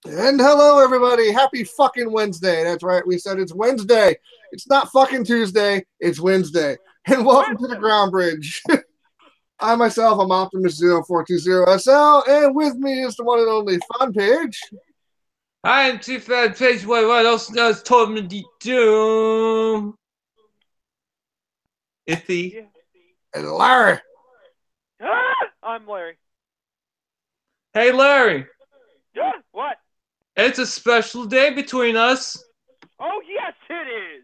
And hello, everybody. Happy fucking Wednesday. That's right. We said it's Wednesday. It's not fucking Tuesday. It's Wednesday. And welcome to the Ground Bridge. I myself am Optimus0420SL, and with me is the one and only Fun Page. I am too fat page. What else does told me to do? Iffy. Yeah. And Larry. I'm Larry. Hey Larry, What? it's a special day between us. Oh, yes, it is.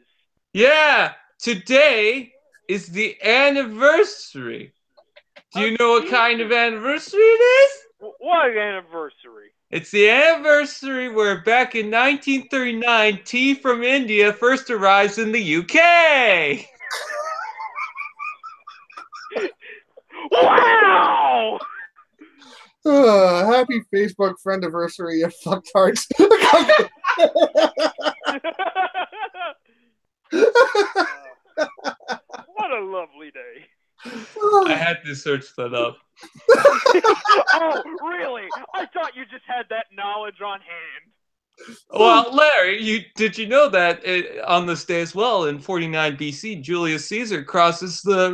Yeah, today is the anniversary. Do you know what kind of anniversary it is? What anniversary? It's the anniversary where back in 1939, tea from India first arrives in the UK. Wow! Happy Facebook friend anniversary, you fucktards. What a lovely day. I had to search that up. Oh, really? I thought you just had that knowledge on hand. Well, Larry, did you know that on this day as well, in 49 BC, Julius Caesar crosses the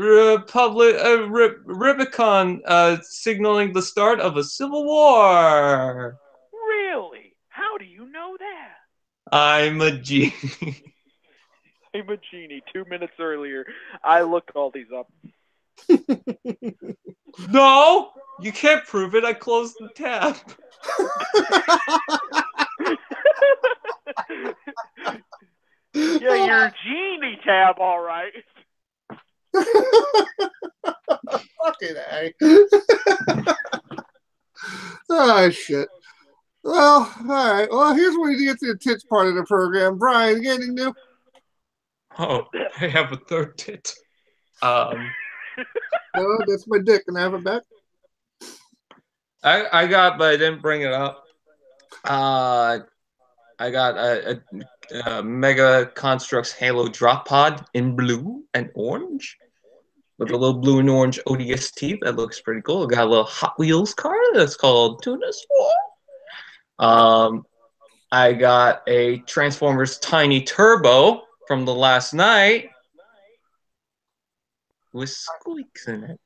Rubicon, signaling the start of a civil war? Really? How do you know that? I'm a genie. I'm a genie. 2 minutes earlier, I looked all these up. No, you can't prove it. I closed the tab. Yeah, your genie tab, all right. Fucking A. Oh, shit. Well, all right. Well, here's where you get to the tits part of the program. Brian, you got anything new? Oh, I have a third tit. No, that's my dick. Can I have it back? I got, but I didn't bring it up. I got a Mega Constructs Halo Drop Pod in blue and orange with a little blue and orange ODST that looks pretty cool. I got a little Hot Wheels car that's called Tuna Swirl. I got a Transformers Tiny Turbo from the last night with squeaks in it.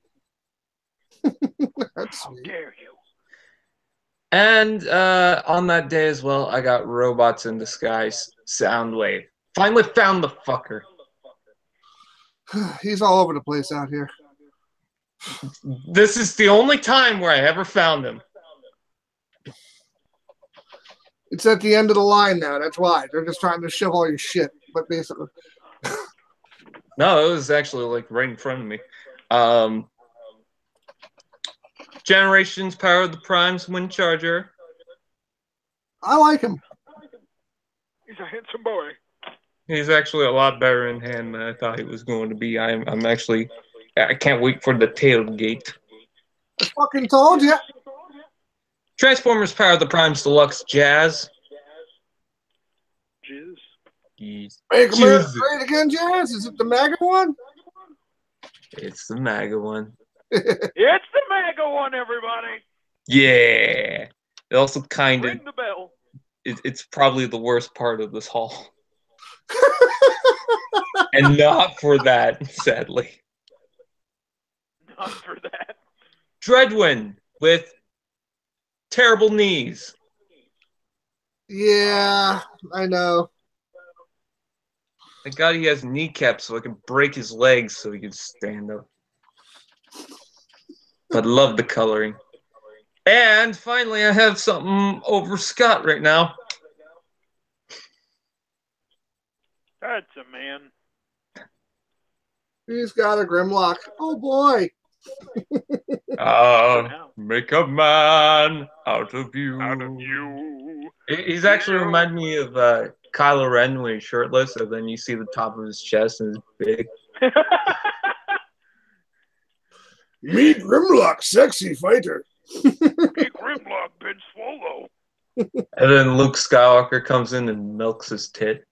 That's How sweet. dare you? And on that day as well, I got Robots in Disguise Soundwave. Finally found the fucker. He's all over the place out here. This is the only time where I ever found him. It's at the end of the line now. That's why. They're just trying to shove all your shit. But basically. No, it was actually like right in front of me. Generations Power of the Primes Wind Charger. I like him. He's a handsome boy. He's actually a lot better in hand than I thought he was going to be. I can't wait for the tailgate. I fucking told you. Transformers Power of the Primes Deluxe Jazz. Jizz. Jeez. Make America Great Again, Jazz? Is it the MAGA one? It's the MAGA one. It's the MAGA one, everybody. Yeah. It also kind of... Ring the bell. It's probably the worst part of this haul. And not for that, sadly. Not for that. Dreadwind with terrible knees. Yeah, I know. Thank God he has kneecaps so I can break his legs so he can stand up. But love the coloring. And finally, I have something over Scott right now. That's a man. He's got a Grimlock. Oh, boy. Make a man out of you. Out of you. He's actually reminded me of Kylo Ren when he's shirtless, and then you see the top of his chest and it's big. Meet Grimlock, sexy fighter. Meet Grimlock, Ben Swallow. And then Luke Skywalker comes in and milks his tit.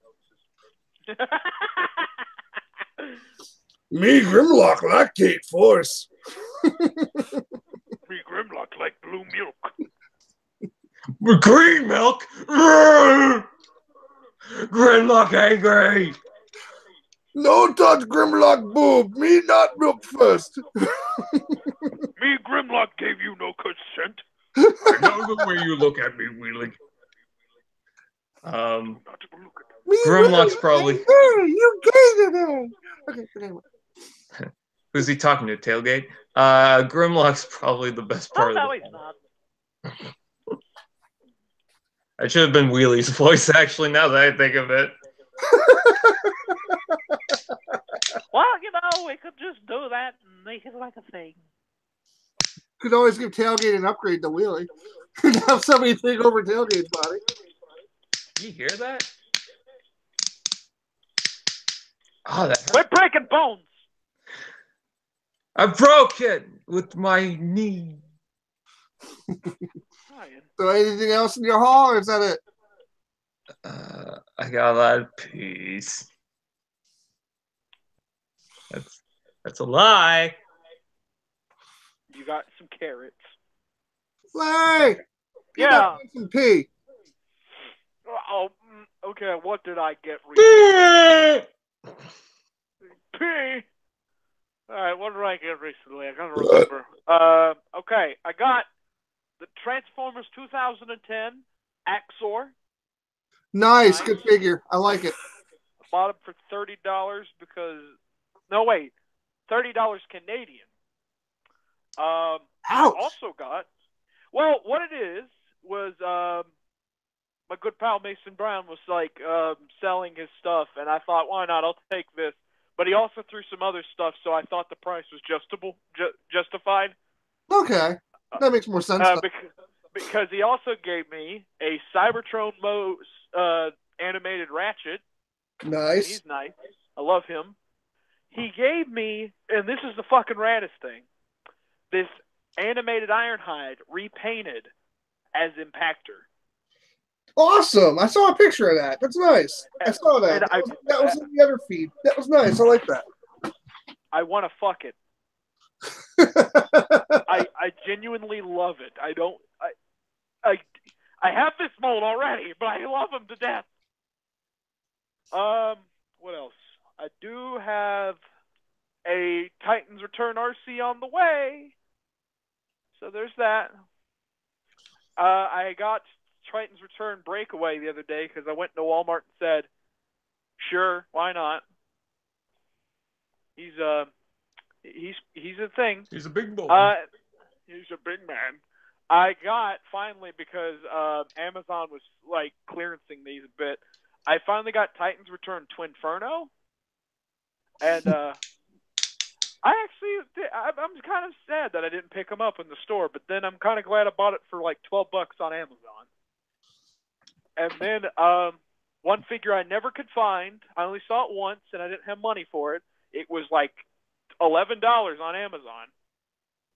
Me Grimlock, lactate force. Me Grimlock like blue milk. Green milk. Grimlock angry. No touch Grimlock boob. Me not milk first. Me, Grimlock, gave you no consent. I know the way you look at me, Wheelie. Me Grimlock's really probably. angry. You gay today. Okay, anyway. Who's he talking to? Tailgate? Grimlock's probably the best part Oh, of no, the he's not. It should have been Wheelie's voice, actually, now that I think of it. Well, we could just do that and make it like a thing. Could always give Tailgate an upgrade to Wheelie. Could have somebody take over Tailgate's body. You hear that? Oh, that hurt. Quit breaking bones. I broke it with my knee. So anything else in your haul, or is that it? I got a lot of peace. That's a lie. You got some carrots. Larry! Yeah. Some pee. Oh, okay. What did I get recently? Pee. All right. What did I get recently? I gotta remember. Okay. I got the Transformers 2010 Axor. Nice. Good figure. I like it. I bought it for $30 because. No, wait. $30 Canadian. Ouch. I also got. Well, what it is was my good pal Mason Brown was like selling his stuff, and I thought, why not? I'll take this. But he also threw some other stuff, so I thought the price was justified. Okay, that makes more sense. Because he also gave me a Cybertron animated Ratchet. Nice. He's nice. I love him. He gave me, and this is the fucking raddest thing, this animated Ironhide repainted as Impactor. Awesome! I saw a picture of that. That's nice. I saw that. That was in the other feed. That was nice. I like that. I want to fuck it. I genuinely love it. I have this mold already, but I love him to death. What else? I do have a Titans Return RC on the way. So there's that. I got Titans Return Breakaway the other day because I went to Walmart and said, sure, why not? He's a thing. He's a big boy. He's a big man. I got, finally, because Amazon was, like, clearancing these a bit, I finally got Titans Return Twinferno. And I'm kind of sad that I didn't pick them up in the store, but then I'm kind of glad I bought it for like $12 on Amazon. And then one figure I never could find, I only saw it once, and I didn't have money for it. It was like $11 on Amazon.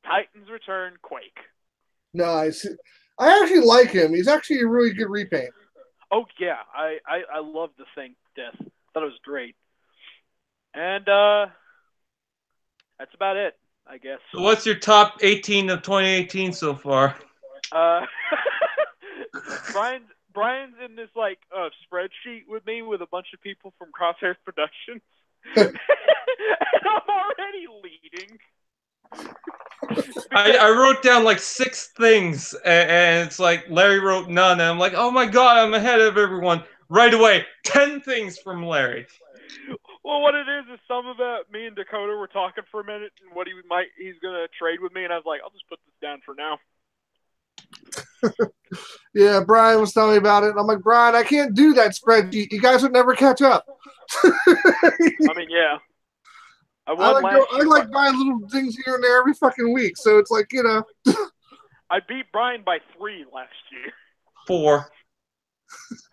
Titans Return Quake. Nice. I actually like him. He's actually a really good repaint. Oh, yeah. I love the thing to death. Thought it was great. And that's about it, I guess. So what's your top 18 of 2018 so far? Brian's in this like spreadsheet with me with a bunch of people from Crosshair Productions. And I'm already leading. I wrote down like 6 things, and it's like Larry wrote none, and I'm like, oh my god, I'm ahead of everyone. Right away, 10 things from Larry. Well, what it is some of it, me and Dakota were talking for a minute, and what he's gonna trade with me, and I was like, I'll just put this down for now. Yeah, Brian was telling me about it, and I'm like, Brian, I can't do that spreadsheet. You guys would never catch up. I mean, yeah. I like buying little things here and there every fucking week, so it's like, I beat Brian by 3 last year. 4.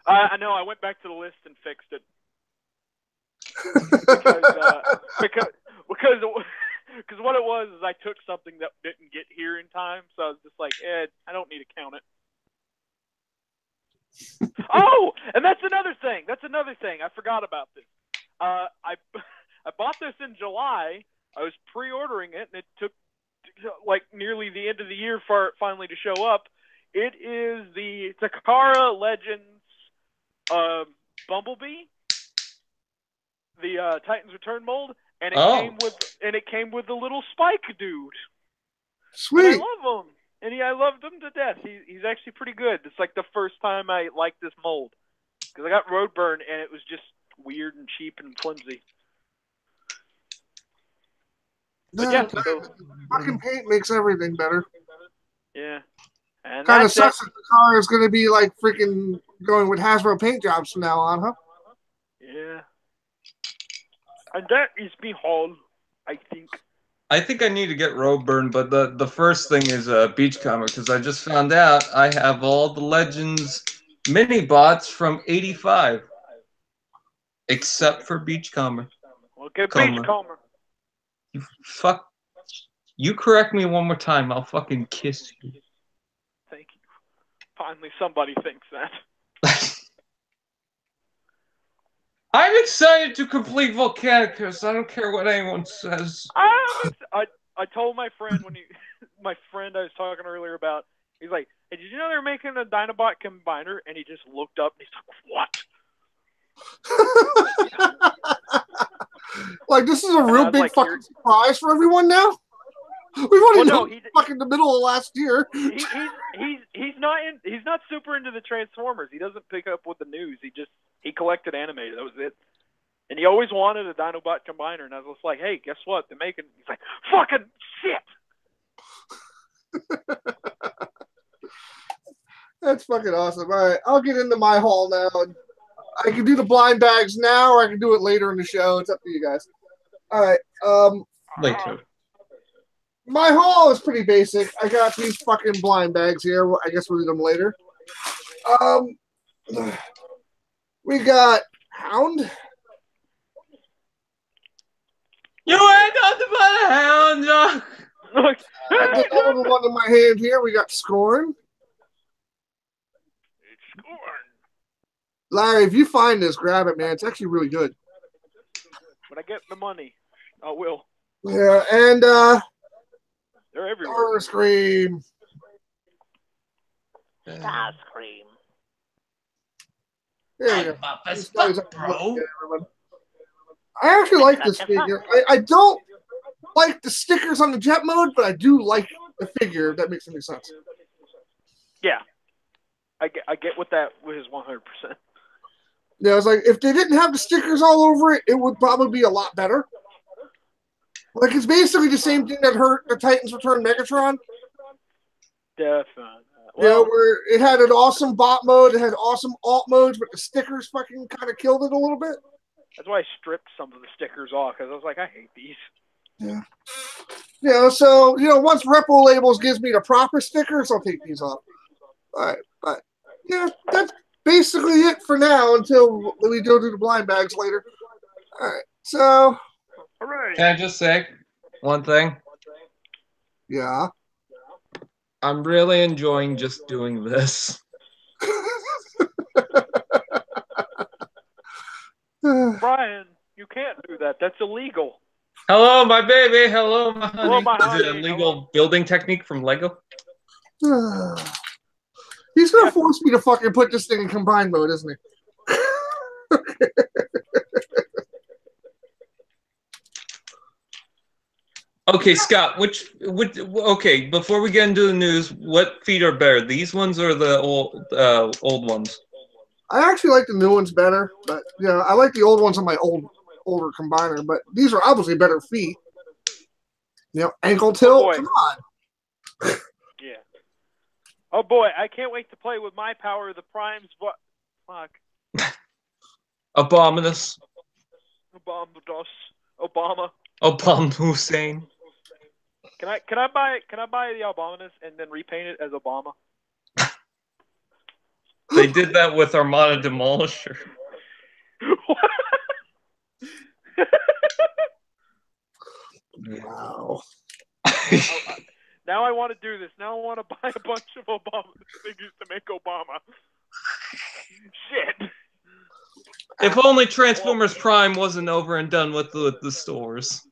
I know. I went back to the list and fixed it. Because what it was is I took something that didn't get here in time, so I was just like, I don't need to count it. Oh, and that's another thing. I forgot about this. I bought this in July. I was pre-ordering it, and it took like nearly the end of the year for it finally to show up. It is the Takara Legends Bumblebee, the Titans Return mold, and it came with the little Spike dude. Sweet. And I love him, and I loved him to death. He's actually pretty good. It's like the first time I liked this mold because I got Roadburn, and it was just weird and cheap and flimsy. But yeah, fucking paint makes everything better. Yeah. And kind of sucks that the car is going to be like freaking going with Hasbro paint jobs from now on, huh? Yeah. And that is me haul, I think. I think I need to get Roadburn, but the first thing is Beachcomber, because I just found out I have all the Legends mini bots from '85, except for Beachcomber. Well, get Beachcomber. You fuck. You correct me one more time, I'll fucking kiss you. Thank you. Finally, somebody thinks that. I'm excited to complete Volcanicus. I don't care what anyone says. I told my friend my friend I was talking earlier about, he's like, hey, did you know they're making a Dinobot combiner? And he just looked up and he's like, what? Like, this is a real big like, fucking surprise for everyone now? We've only known fucking the middle of last year. He's not super into the Transformers. He doesn't pick up with the news. He collected animated. That was it. And he always wanted a Dinobot combiner. And I was just like, hey, guess what? They're making. He's like, fucking shit. That's fucking awesome. All right, I'll get into my haul now. I can do the blind bags now, or I can do it later in the show. It's up to you guys. All right. Later. My haul is pretty basic. I got these fucking blind bags here. I guess we'll do them later. We got Hound. You ain't nothing but a hound, John. Another one in my hand here. We got Scorn. It's Scorn. Larry, if you find this, grab it, man. It's actually really good. When I get the money, I will. Yeah, and they're everywhere. Starscream. Starscream. There we go. Bro. I actually like this figure. I don't like the stickers on the jet mode, but I do like the figure, if that makes any sense. Yeah. I get what that was 100%. Yeah, it's like if they didn't have the stickers all over it, it would probably be a lot better. Like it's basically the same thing that hurt the Titans Return Megatron. Definitely. Well, where it had an awesome bot mode, it had awesome alt modes, but the stickers fucking kind of killed it a little bit. That's why I stripped some of the stickers off, because I was like, I hate these. Yeah. So, once Repo Labels gives me the proper stickers, I'll take these off. All right. But, yeah, that's basically it for now until we go do the blind bags later. All right. So. All right. Can I just say one thing? Yeah. I'm really enjoying just doing this. Brian, you can't do that. That's illegal. Hello, my baby. Hello, my honey. Hello, my honey. Is it a legal building technique from Lego? He's going to force me to fucking put this thing in combined mode, isn't he? Okay, Scott, okay, before we get into the news, what feet are better, these ones or the old ones? I actually like the new ones better, but I like the old ones on my older combiner, but these are obviously better feet. Ankle tilt, come on. Yeah. Oh boy, I can't wait to play with my power of the primes. What? Fuck. Abominus. Obama. Obama Hussein. Can I buy the Abominus and then repaint it as Obama? They did that with Armada Demolisher. Wow. Now I want to do this. Now I want to buy a bunch of Obama figures to make Obama. Shit. If only Transformers Prime wasn't over and done with the stores.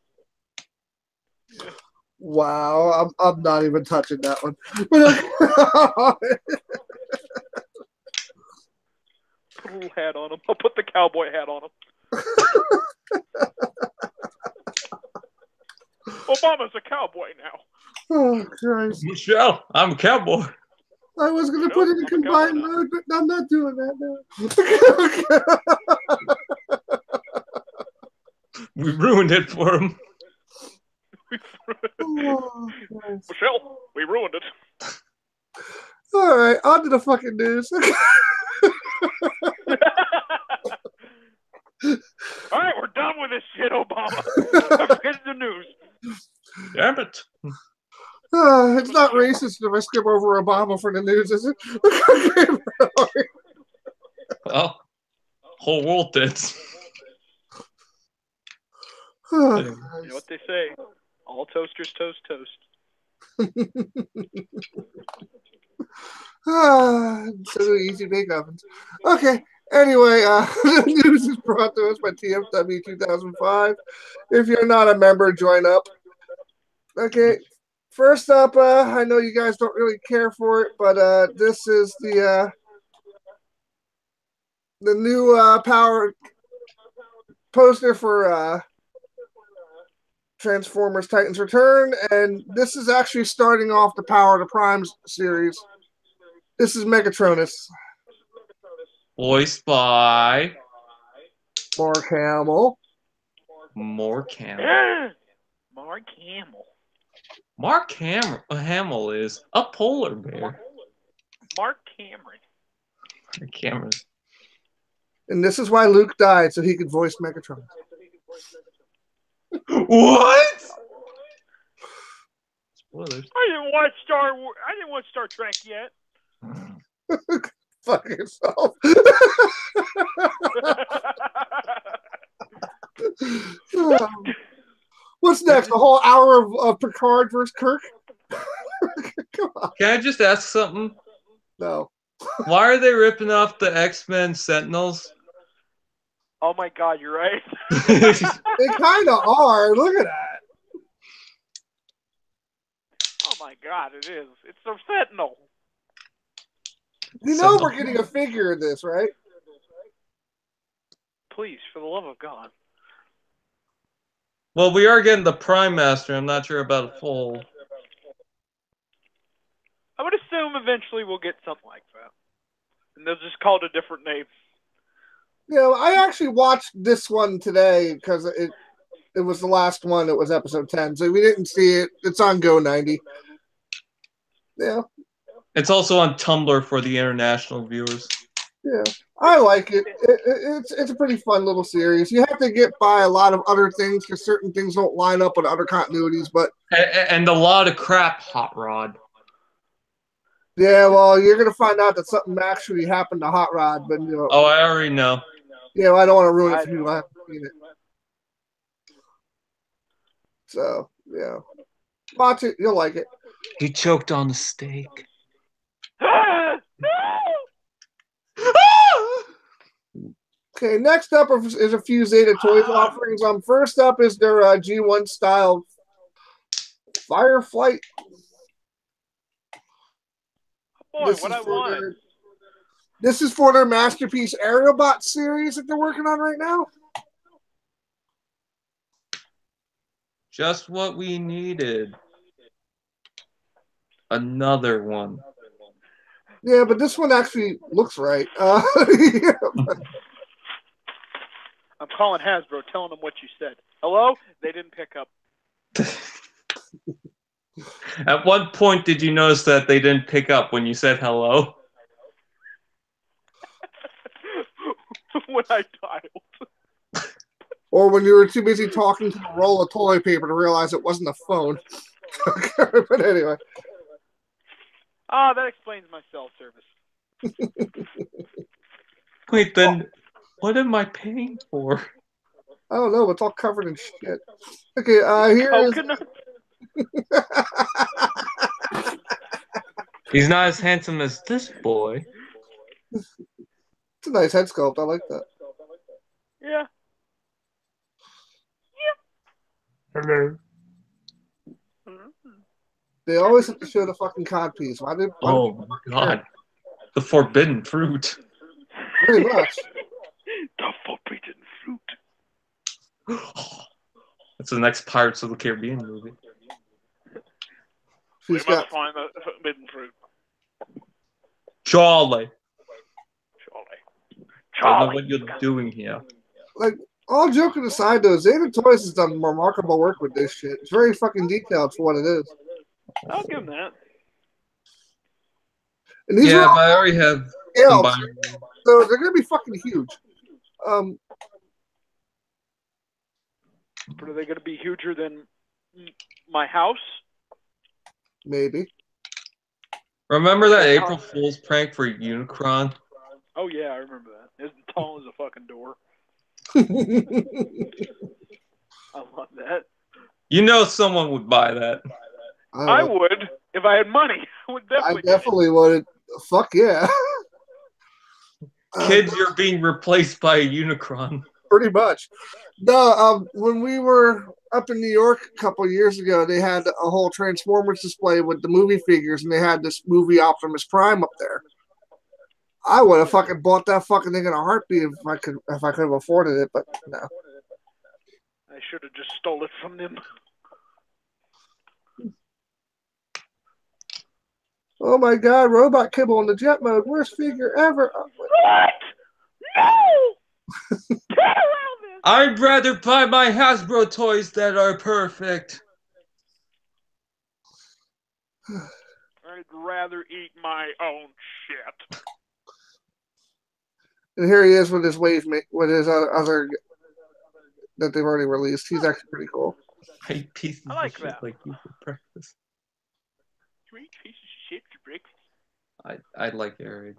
Wow, I'm not even touching that one. But Put a little hat on him. I'll put the cowboy hat on him. Obama's a cowboy now. Oh Christ! Michelle, I'm a cowboy. I was gonna put it in combined mode, but I'm not doing that now. We ruined it for him. Oh, Michelle, we ruined it. all right, on to the fucking news. All right, we're done with this shit, Obama. Here's the news. Damn it. It's not racist if I skip over Obama for the news, is it? Well, whole world did. You know what they say? All toasters toast toast. So easy bake ovens. Okay. Anyway, the news is brought to us by TFW 2005. If you're not a member, join up. Okay. First up, I know you guys don't really care for it, but this is the new power poster for Transformers Titans Return, and this is actually starting off the Power to Prime series. This is Megatronus. Voiced by Mark Hamill. Mark Hamill. Mark Hamill. Mark Hamill is a polar bear. Mark Cameron. Cameron. And this is why Luke died, so he could voice Megatron. What? Spoilers. I didn't watch Star Trek yet. Fuck yourself. What's next? A whole hour of Picard versus Kirk? Come on. Can I just ask something? No. Why are they ripping off the X-Men Sentinels? Oh my God, you're right. They kind of are. Look at that. Oh my God, it is. It's a Sentinel. You know we're getting a figure of this, right? Please, for the love of God. Well, we are getting the Prime Master. I'm not sure about a full. I would assume eventually we'll get something like that. And they'll just call it a different name. Yeah, I actually watched this one today because it was the last one. It was episode 10, so we didn't see it. It's on Go 90. Yeah. It's also on Tumblr for the international viewers. Yeah, I like it. It's a pretty fun little series. You have to get by a lot of other things because certain things don't line up with other continuities. But and a lot of crap, Hot Rod. Yeah, well, you're gonna find out that something actually happened to Hot Rod, but you know. Oh, I already know. Yeah, I don't want to ruin it for you. I haven't seen it. So yeah, watch it. You'll like it. He choked on the steak. Okay, next up is a few Zeta Toys offerings. First up is their G1 style Fireflight. Boy, what I want. This is for their Masterpiece Aerialbot series that they're working on right now. Just what we needed. Another one. Yeah, but this one actually looks right. I'm calling Hasbro, telling them what you said. Hello? They didn't pick up. At what point did you notice that they didn't pick up when you said hello? When I dialed. Or when you were too busy talking to the roll of toilet paper to realize it wasn't a phone. But anyway. Ah, that explains my cell service. Wait, then what am I paying for? I don't know. It's all covered in shit. Okay, here is... He's not as handsome as this boy. It's a nice head sculpt. I like that. Yeah. Hello. Mm-hmm. They always have to show the fucking cod piece. Why did? Oh my god. The forbidden fruit. Pretty much. The forbidden fruit. That's the next Pirates of the Caribbean movie. We She's must got. find the forbidden fruit. Charlie. Don't know Charlie. what you're doing here. Like, all joking aside, though, Zeta Toys has done remarkable work with this shit. It's very fucking detailed for what it is. I'll give him that. And these Yeah, are all but I already have scaled, combined. so they're gonna be fucking huge. But are they going to be huger than my house? Maybe. Remember that April Fool's prank for Unicron? Oh, yeah, I remember that. It's tall as a fucking door. I love that. You know someone would buy that. I would if I had money. I would definitely. I definitely would. Fuck yeah. Kids, you're being replaced by a Unicron. Pretty much. No, when we were up in New York a couple of years ago, they had a whole Transformers display with the movie figures, and they had this movie Optimus Prime up there. I would have fucking bought that fucking thing in a heartbeat if I could have afforded it, but no. I should have just stole it from them. Oh my god, Robot Kibble in the jet mode. Worst figure ever. What? No! Get around this! I'd rather buy my Hasbro toys that are perfect. I'd rather eat my own shit. And here he is with his with his other that they've already released. He's actually pretty cool. I eat pieces I like of shit that. like you for breakfast. You eat pieces of shit for breakfast? I like air raid.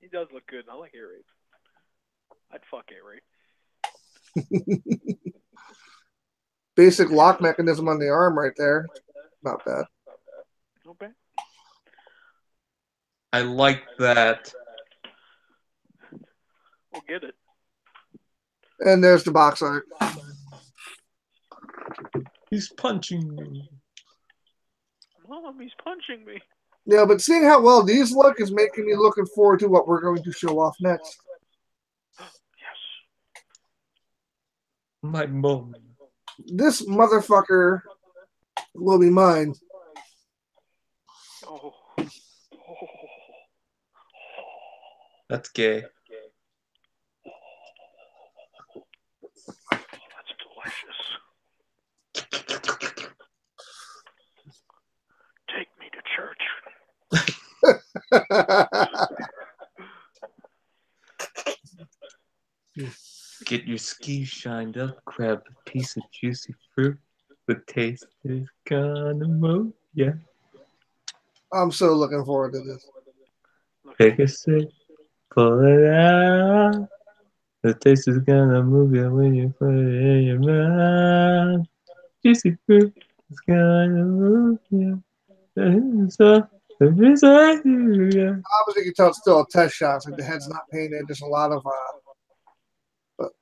He does look good. I like air raid. I'd fuck air raid. Basic lock mechanism on the arm right there. Not bad. Not bad. I like that. We'll get it. And there's the box art. He's punching me. Mom, he's punching me. Yeah, but seeing how well these look is making me looking forward to what we're going to show off next. Yes. My mom. This motherfucker will be mine. Oh. That's gay. That's delicious. Take me to church. Get your skis shined up, grab a piece of juicy fruit. The taste is gonna move ya. I'm so looking forward to this. Take a sip, pull it out. The taste is gonna move you when you put it in your mouth. Juicy fruit is gonna move you. So, Obviously, you can tell it's still a test shot. Like the head's not painted. There's a lot of, but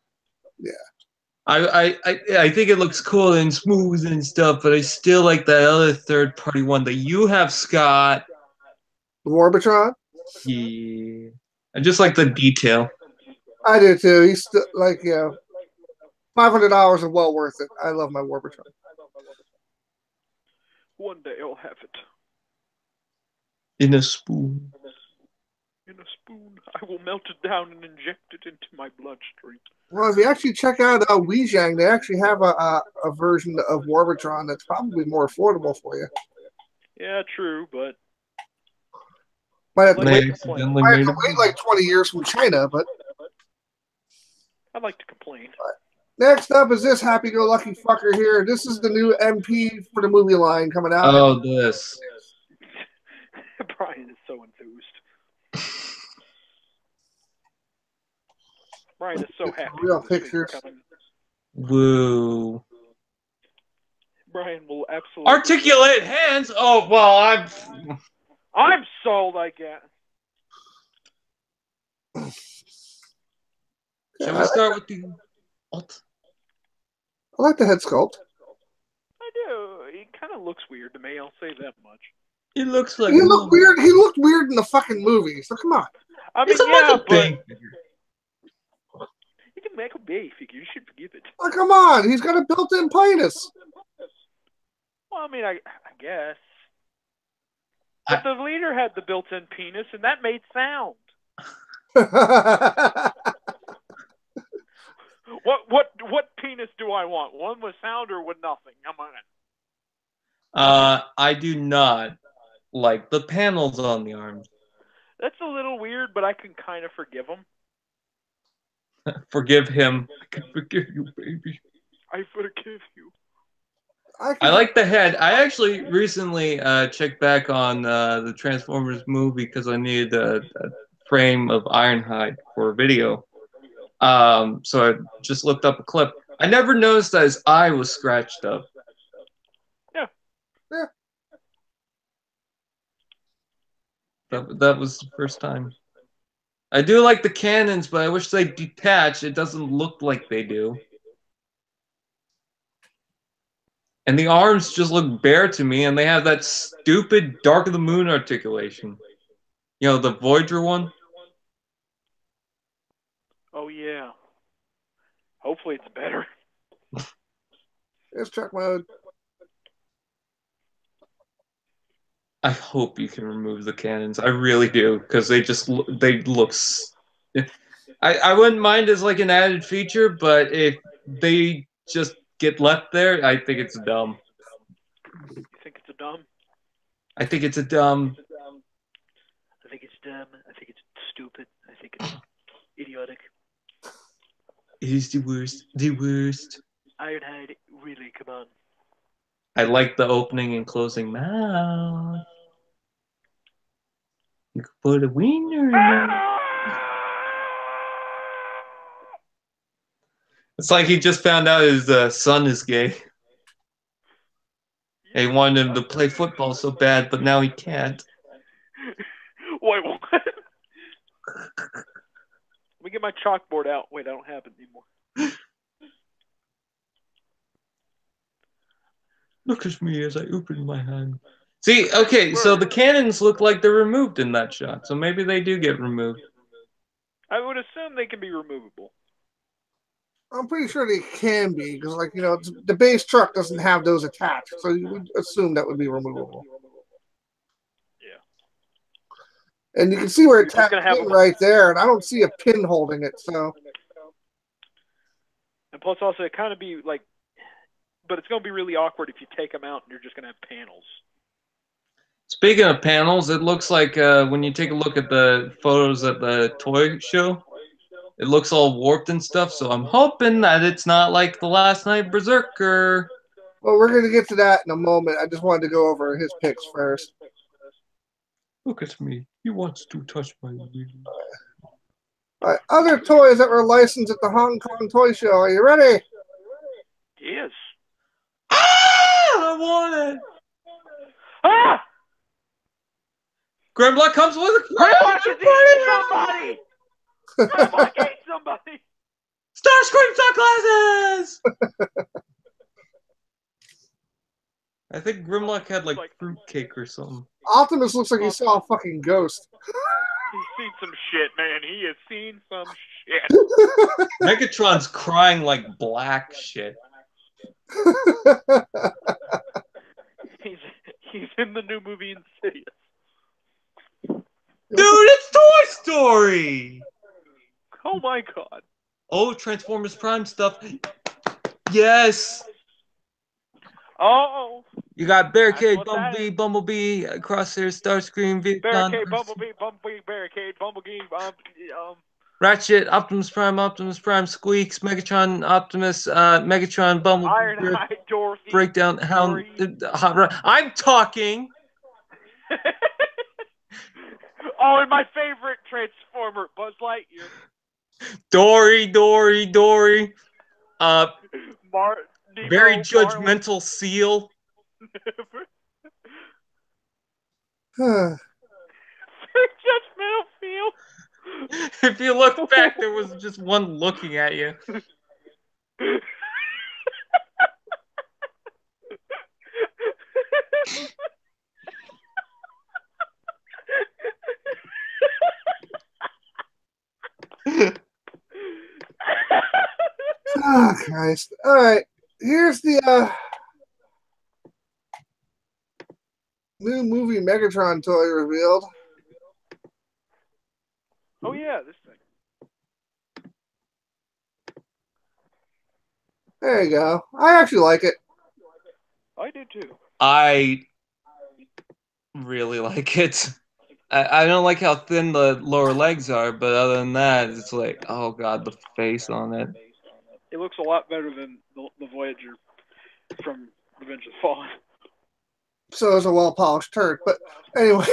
yeah. I think it looks cool and smooth and stuff, but I still like that other third-party one that you have, Scott. The Warbitron? Yeah. I just like the detail. I do too. He's still like, yeah, $500 are well worth it. I love my Warbitron. One day I'll have it. In a spoon. In a spoon. I will melt it down and inject it into my bloodstream. Well, if you actually check out Weijang, they actually have a version of Warbitron that's probably more affordable for you. Yeah, true, but Might have to They wait accidentally made it. like 20 years from China, but I'd like to complain. next up is this happy-go-lucky fucker here. This is the new MP for the movie line coming out. Oh, this. Brian is so enthused. Brian is so happy. Real this figure pictures. coming. Woo. Brian will absolutely. Articulate hands? Oh, well, I'm sold, I guess. Shall we start with the alt? I like the head sculpt. I do. he kind of looks weird to me. I'll say that much. He looks like He looked weird. He looked weird in the fucking movie. So come on. I mean, It's a yeah, fucking but thing. you can make a Bay figure. You should forgive it. Oh, come on. He's got a built-in penis. Well, I mean, I guess. But the leader had the built-in penis, and that made sound. What penis do I want? One with sound or with nothing? Come on. I do not like the panels on the arms. That's a little weird, but I can kind of forgive him. Forgive him. I can forgive you, baby. I forgive you. I like the head. I actually recently checked back on the Transformers movie because I needed a frame of Ironhide for a video. So I just looked up a clip. I never noticed that his eye was scratched up. Yeah. That was the first time. I do like the cannons, but I wish they detach. It doesn't look like they do. And the arms just look bare to me, and they have that stupid Dark of the Moon articulation. You know, the Voyager one? Oh, yeah. Hopefully it's better. It's truck mode. I hope you can remove the cannons. I really do, because they look. I wouldn't mind as like an added feature, but if they just get left there, I think it's dumb. You think it's a dumb? I think it's a dumb. I think it's dumb. I think it's stupid. I think it's idiotic. It is the worst. The worst. Ironhide, really, come on. I like the opening and closing mouth. You could put a wiener in there. It's like he just found out his son is gay. He wanted him to play football so bad, but now he can't. Wait, what? Let me get my chalkboard out. Wait, I don't have it anymore. Look at me as I open my hand. See, okay, so the cannons look like they're removed in that shot, so maybe they do get removed. I would assume they can be removable. I'm pretty sure they can be, because, like, you know, the base truck doesn't have those attached, so you would assume that would be removable. Yeah. And you can see where it's tapped in right there, and I don't see a pin holding it, so. And plus, also, it kind of be like, but it's going to be really awkward if you take them out and you're just going to have panels. Speaking of panels, it looks like when you take a look at the photos at the toy show, it looks all warped and stuff, so I'm hoping that it's not like the Last Night Berserker. Well, we're going to get to that in a moment. I just wanted to go over his picks first. Look at me. He wants to touch my wheel. All right, other toys that were licensed at the Hong Kong Toy Show. Are you ready? Yes. Ah! I want it! Ah! Grimlock comes with a Grimlock is eating somebody! Grimlock ate somebody! Starscream sunglasses! I think Grimlock had like fruitcake or something. Optimus looks like he saw a fucking ghost. He's seen some shit, man. He has seen some shit. Megatron's crying like black shit. He's in the new movie Insidious. Dude, it's Toy Story! Oh my god. Oh, Transformers Prime stuff. Yes! Oh! You got Barricade, Bumblebee, Crosshair, Starscream, Vietcon. Barricade, Bumblebee, Barricade, Bumblebee, Ratchet, Optimus Prime, Squeaks, Megatron, Optimus, Megatron, Bumblebee, Ironhide, Dorothy, Breakdown, Hound. I'm talking! Oh, and my favorite Transformer, Buzz Lightyear. Dory. Nemo, Very judgmental seal. Very judgmental seal. If you look back, there was just one looking at you. Oh, Christ. All right. Here's the new movie Megatron toy revealed. Oh yeah, this thing. There you go. I actually like it. I do too. I really like it. I don't like how thin the lower legs are, but other than that, it's like, oh god, the face on it. It looks a lot better than the Voyager from Revenge of the Fallen. So is a well-polished turd. But anyway.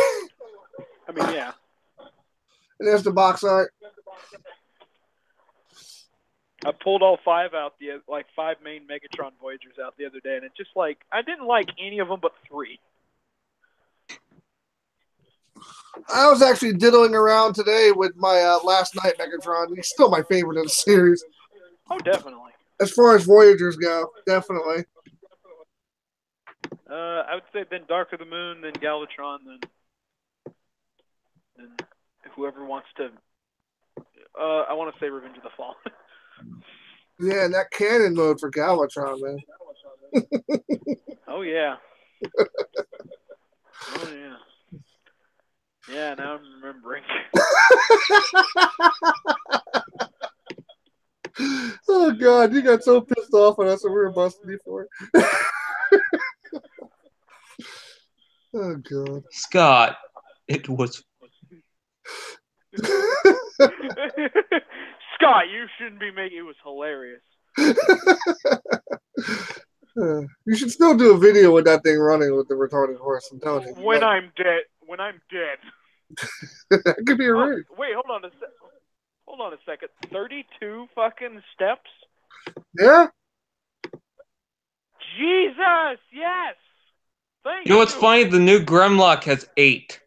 I mean, yeah. And there's the box art. I pulled all 5 out, 5 main Megatron Voyagers out the other day, and it's just like, I didn't like any of them but 3. I was actually diddling around today with my last night Megatron. He's still my favorite of the series. Oh, definitely. As far as Voyagers go, definitely. I would say then Dark of the Moon, then Galvatron, then whoever wants to. I want to say Revenge of the Fallen. Yeah, and that cannon mode for Galvatron, man. Oh yeah. Oh yeah. Yeah, now I'm remembering. Oh God, you got so pissed off at us when we were busting you for it. Oh God, Scott, it was. Scott, you shouldn't be making. It was hilarious. You should still do a video with that thing running with the retarded horse. I'm telling you. When I'm dead. When I'm dead. That could be a rig. Wait, hold on a sec. Hold on a second. 32 fucking steps? Yeah. Jesus, yes. Thank you. You know what's funny? The new Grimlock has 8.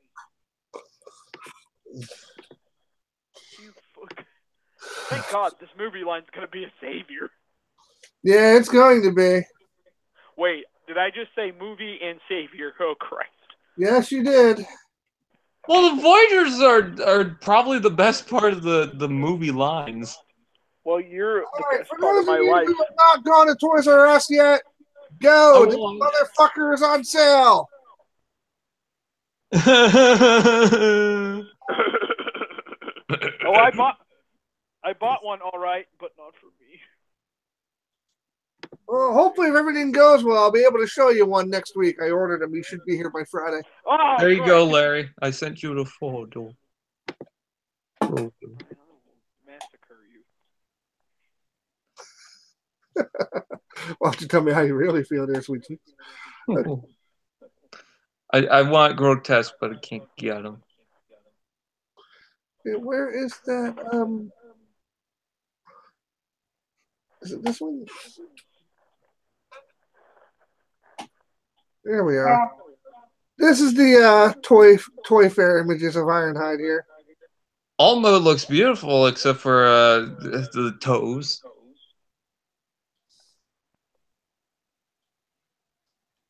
Thank God this movie line's going to be a savior. Yeah, it's going to be. Wait, did I just say movie and savior? Oh, Christ. Yes, you did. Well, the Voyagers are probably the best part of the movie lines. Well, you're the best for part those of my you life. who have not gone to Toys R Us yet, go. Oh, This motherfucker is on sale. Oh, I bought one, all right, but not for me. Well, hopefully, if everything goes well, I'll be able to show you one next week. I ordered them. You should be here by Friday. Oh, there you great. go, Larry. I sent you the photo. Massacre you. Why don't you tell me how you really feel there, sweet cheeks? I want grotesque, but I can't get them. Where is that? Is it this one? There we are. This is the toy fair images of Ironhide here. All mode looks beautiful except for the toes.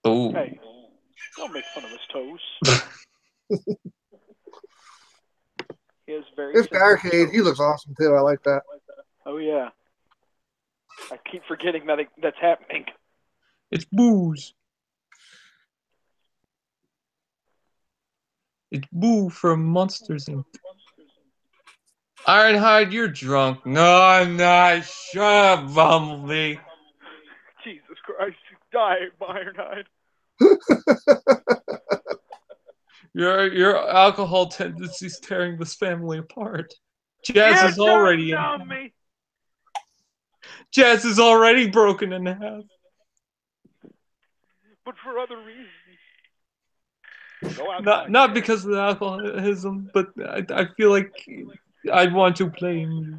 Oh. Hey, don't make fun of his toes. He has very. This Barricade, he looks awesome too. I like that. Oh yeah. I keep forgetting that that's happening. It's booze. It's Boo from Monsters Inc. Ironhide, you're drunk. No, I'm not. Shut up, Bumblebee. Jesus Christ, die, Ironhide. Your alcohol tendencies tearing this family apart. Jazz is already in me. Jazz is already broken in half. But for other reasons. Not because of the alcoholism, but I feel like I'd want to blame you.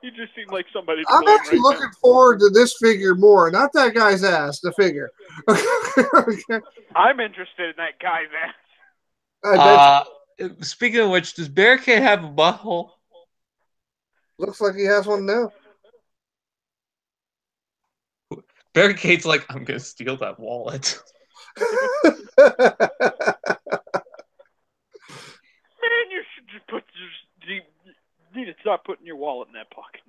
You just seem like somebody. I'm actually looking forward to this figure more. Not that guy's ass, the figure. Okay. I'm interested in that guy's ass. Speaking of which, does Barricade have a butthole? Looks like he has one now. Barricade's like, I'm gonna steal that wallet. Man, you should just stop putting your wallet in that pocket.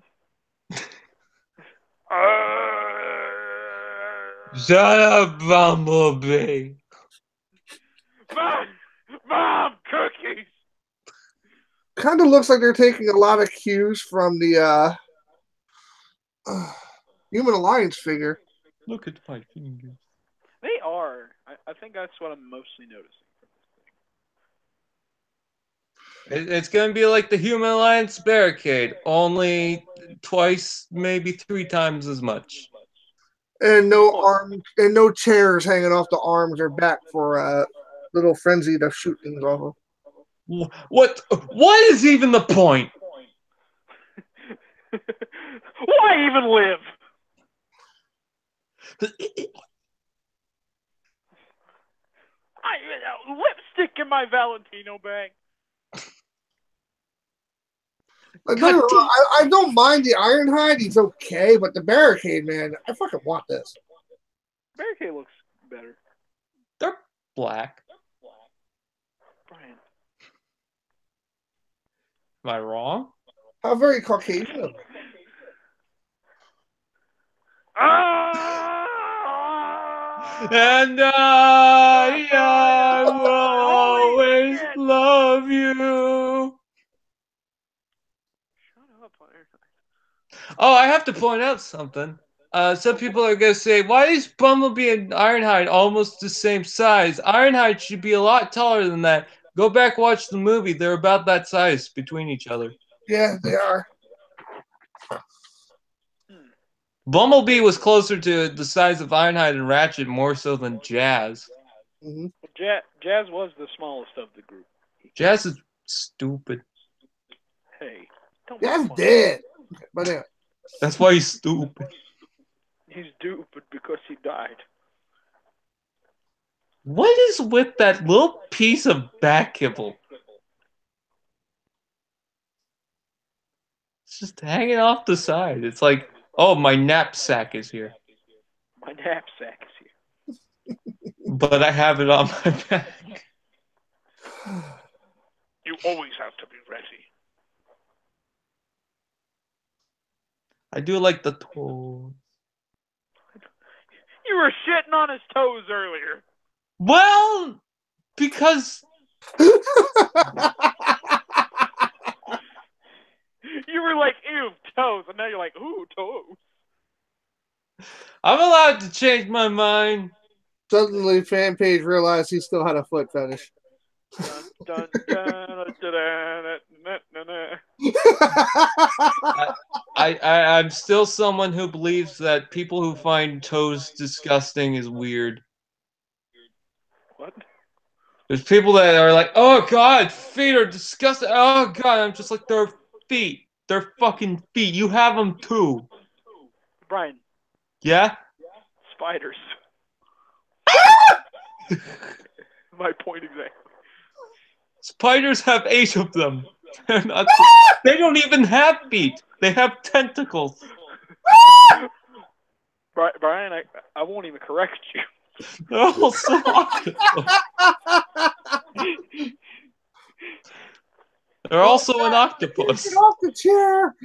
Shut up, Bumblebee. Mom, cookies. Kind of looks like they're taking a lot of cues from the Human Alliance figure. Look at my fingers. They are. I think that's what I'm mostly noticing. It's going to be like the Human Alliance barricade, only twice, maybe 3 times as much. And no arms and no chairs hanging off the arms or back for little frenzy to shoot things off of. What is even the point? Why even live? Lipstick in my Valentino bag. I don't mind the Ironhide. He's okay, but the barricade, man, I fucking want this. Barricade looks better. They're black. Brian. Am I wrong? How very Caucasian. And I will always love you. Shut up, Ironhide. Oh, I have to point out something. Some people are going to say, why is Bumblebee and Ironhide almost the same size? Ironhide should be a lot taller than that. Go back, watch the movie. They're about that size between each other. Yeah, they are. Bumblebee was closer to the size of Ironhide and Ratchet more so than Jazz. Mm-hmm. Jazz was the smallest of the group. Jazz is stupid. Hey, don't Jazz make fun. dead. But anyway. That's why he's stupid. He's stupid because he died. What is with that little piece of back kibble? It's just hanging off the side. It's like, oh, my knapsack is here. My knapsack is here. But I have it on my back. You always have to be ready. I do like the toes. You were shitting on his toes earlier. Well, because You were like, ew, toes. And now you're like, ooh, toes. I'm allowed to change my mind. Suddenly, fan page realized he still had a foot fetish. Dun, dun, dun, I'm still someone who believes that people who find toes disgusting is weird. What? There's people that are like, oh god, feet are disgusting. Oh god, I'm just like, they're feet. They're fucking feet. You have them too. Brian. Yeah? Spiders. My point exactly. Spiders have 8 of them. They don't even have feet. They have tentacles. Brian, I won't even correct you. They're also octopus. They're also an octopus. Get off the chair!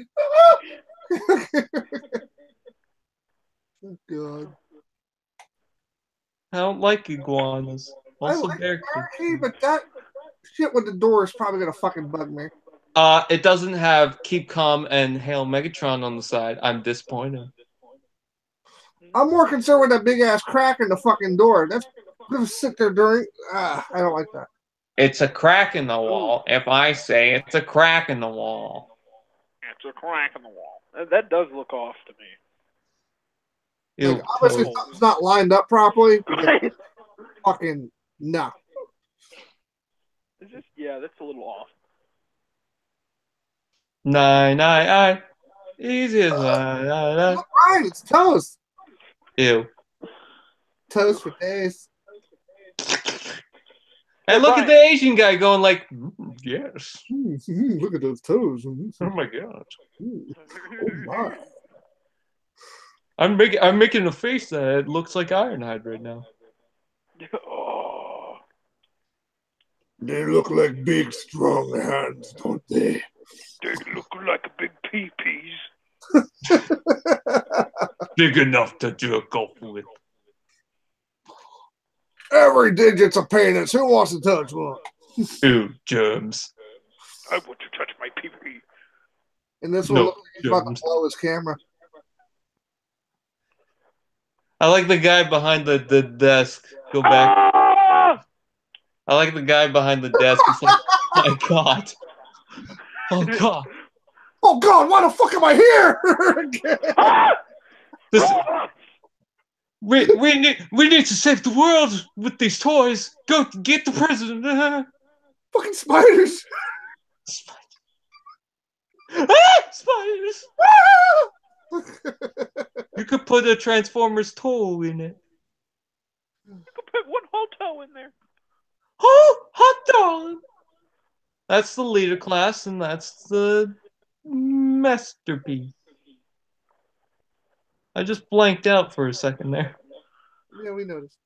Oh, God. I don't like iguanas. Also, I like the barricade, but that shit with the door is probably gonna fucking bug me. It doesn't have Keep Calm and Hail Megatron on the side. I'm disappointed. I'm more concerned with that big ass crack in the fucking door. That's gonna sit there during. I don't like that. It's a crack in the wall. If I say it's a crack in the wall. It's a crack in the wall. That does look off to me. Like, obviously, something's not lined up properly. Fucking no. Is this? Yeah, that's a little off. Nine. Easy as nine. Right, it's toast. Ew. Toast for days. And look at the Asian guy going like, yes. Look at those toes. Oh my god. Oh my. I'm making a face that looks like Ironhide right now. They look like big, strong hands, don't they? They look like big pee-pees. Big enough to jerk off with. Every digit's a penis. Who wants to touch one? Ew, germs. I want to touch my pee-pee. And this one No, looks like he's about to germs. blow his camera. I like the guy behind the desk. Go back. Ah! I like the guy behind the desk. It's like, my God. Oh, God. Oh God, why the fuck am I here? This, we need to save the world with these toys. Go get the president. Fucking spiders. Spiders. You could put a Transformers toe in it. You could put one whole toe in there. Oh, hot dog. That's the leader class, and that's the masterpiece. I just blanked out for a second there. Yeah, we noticed.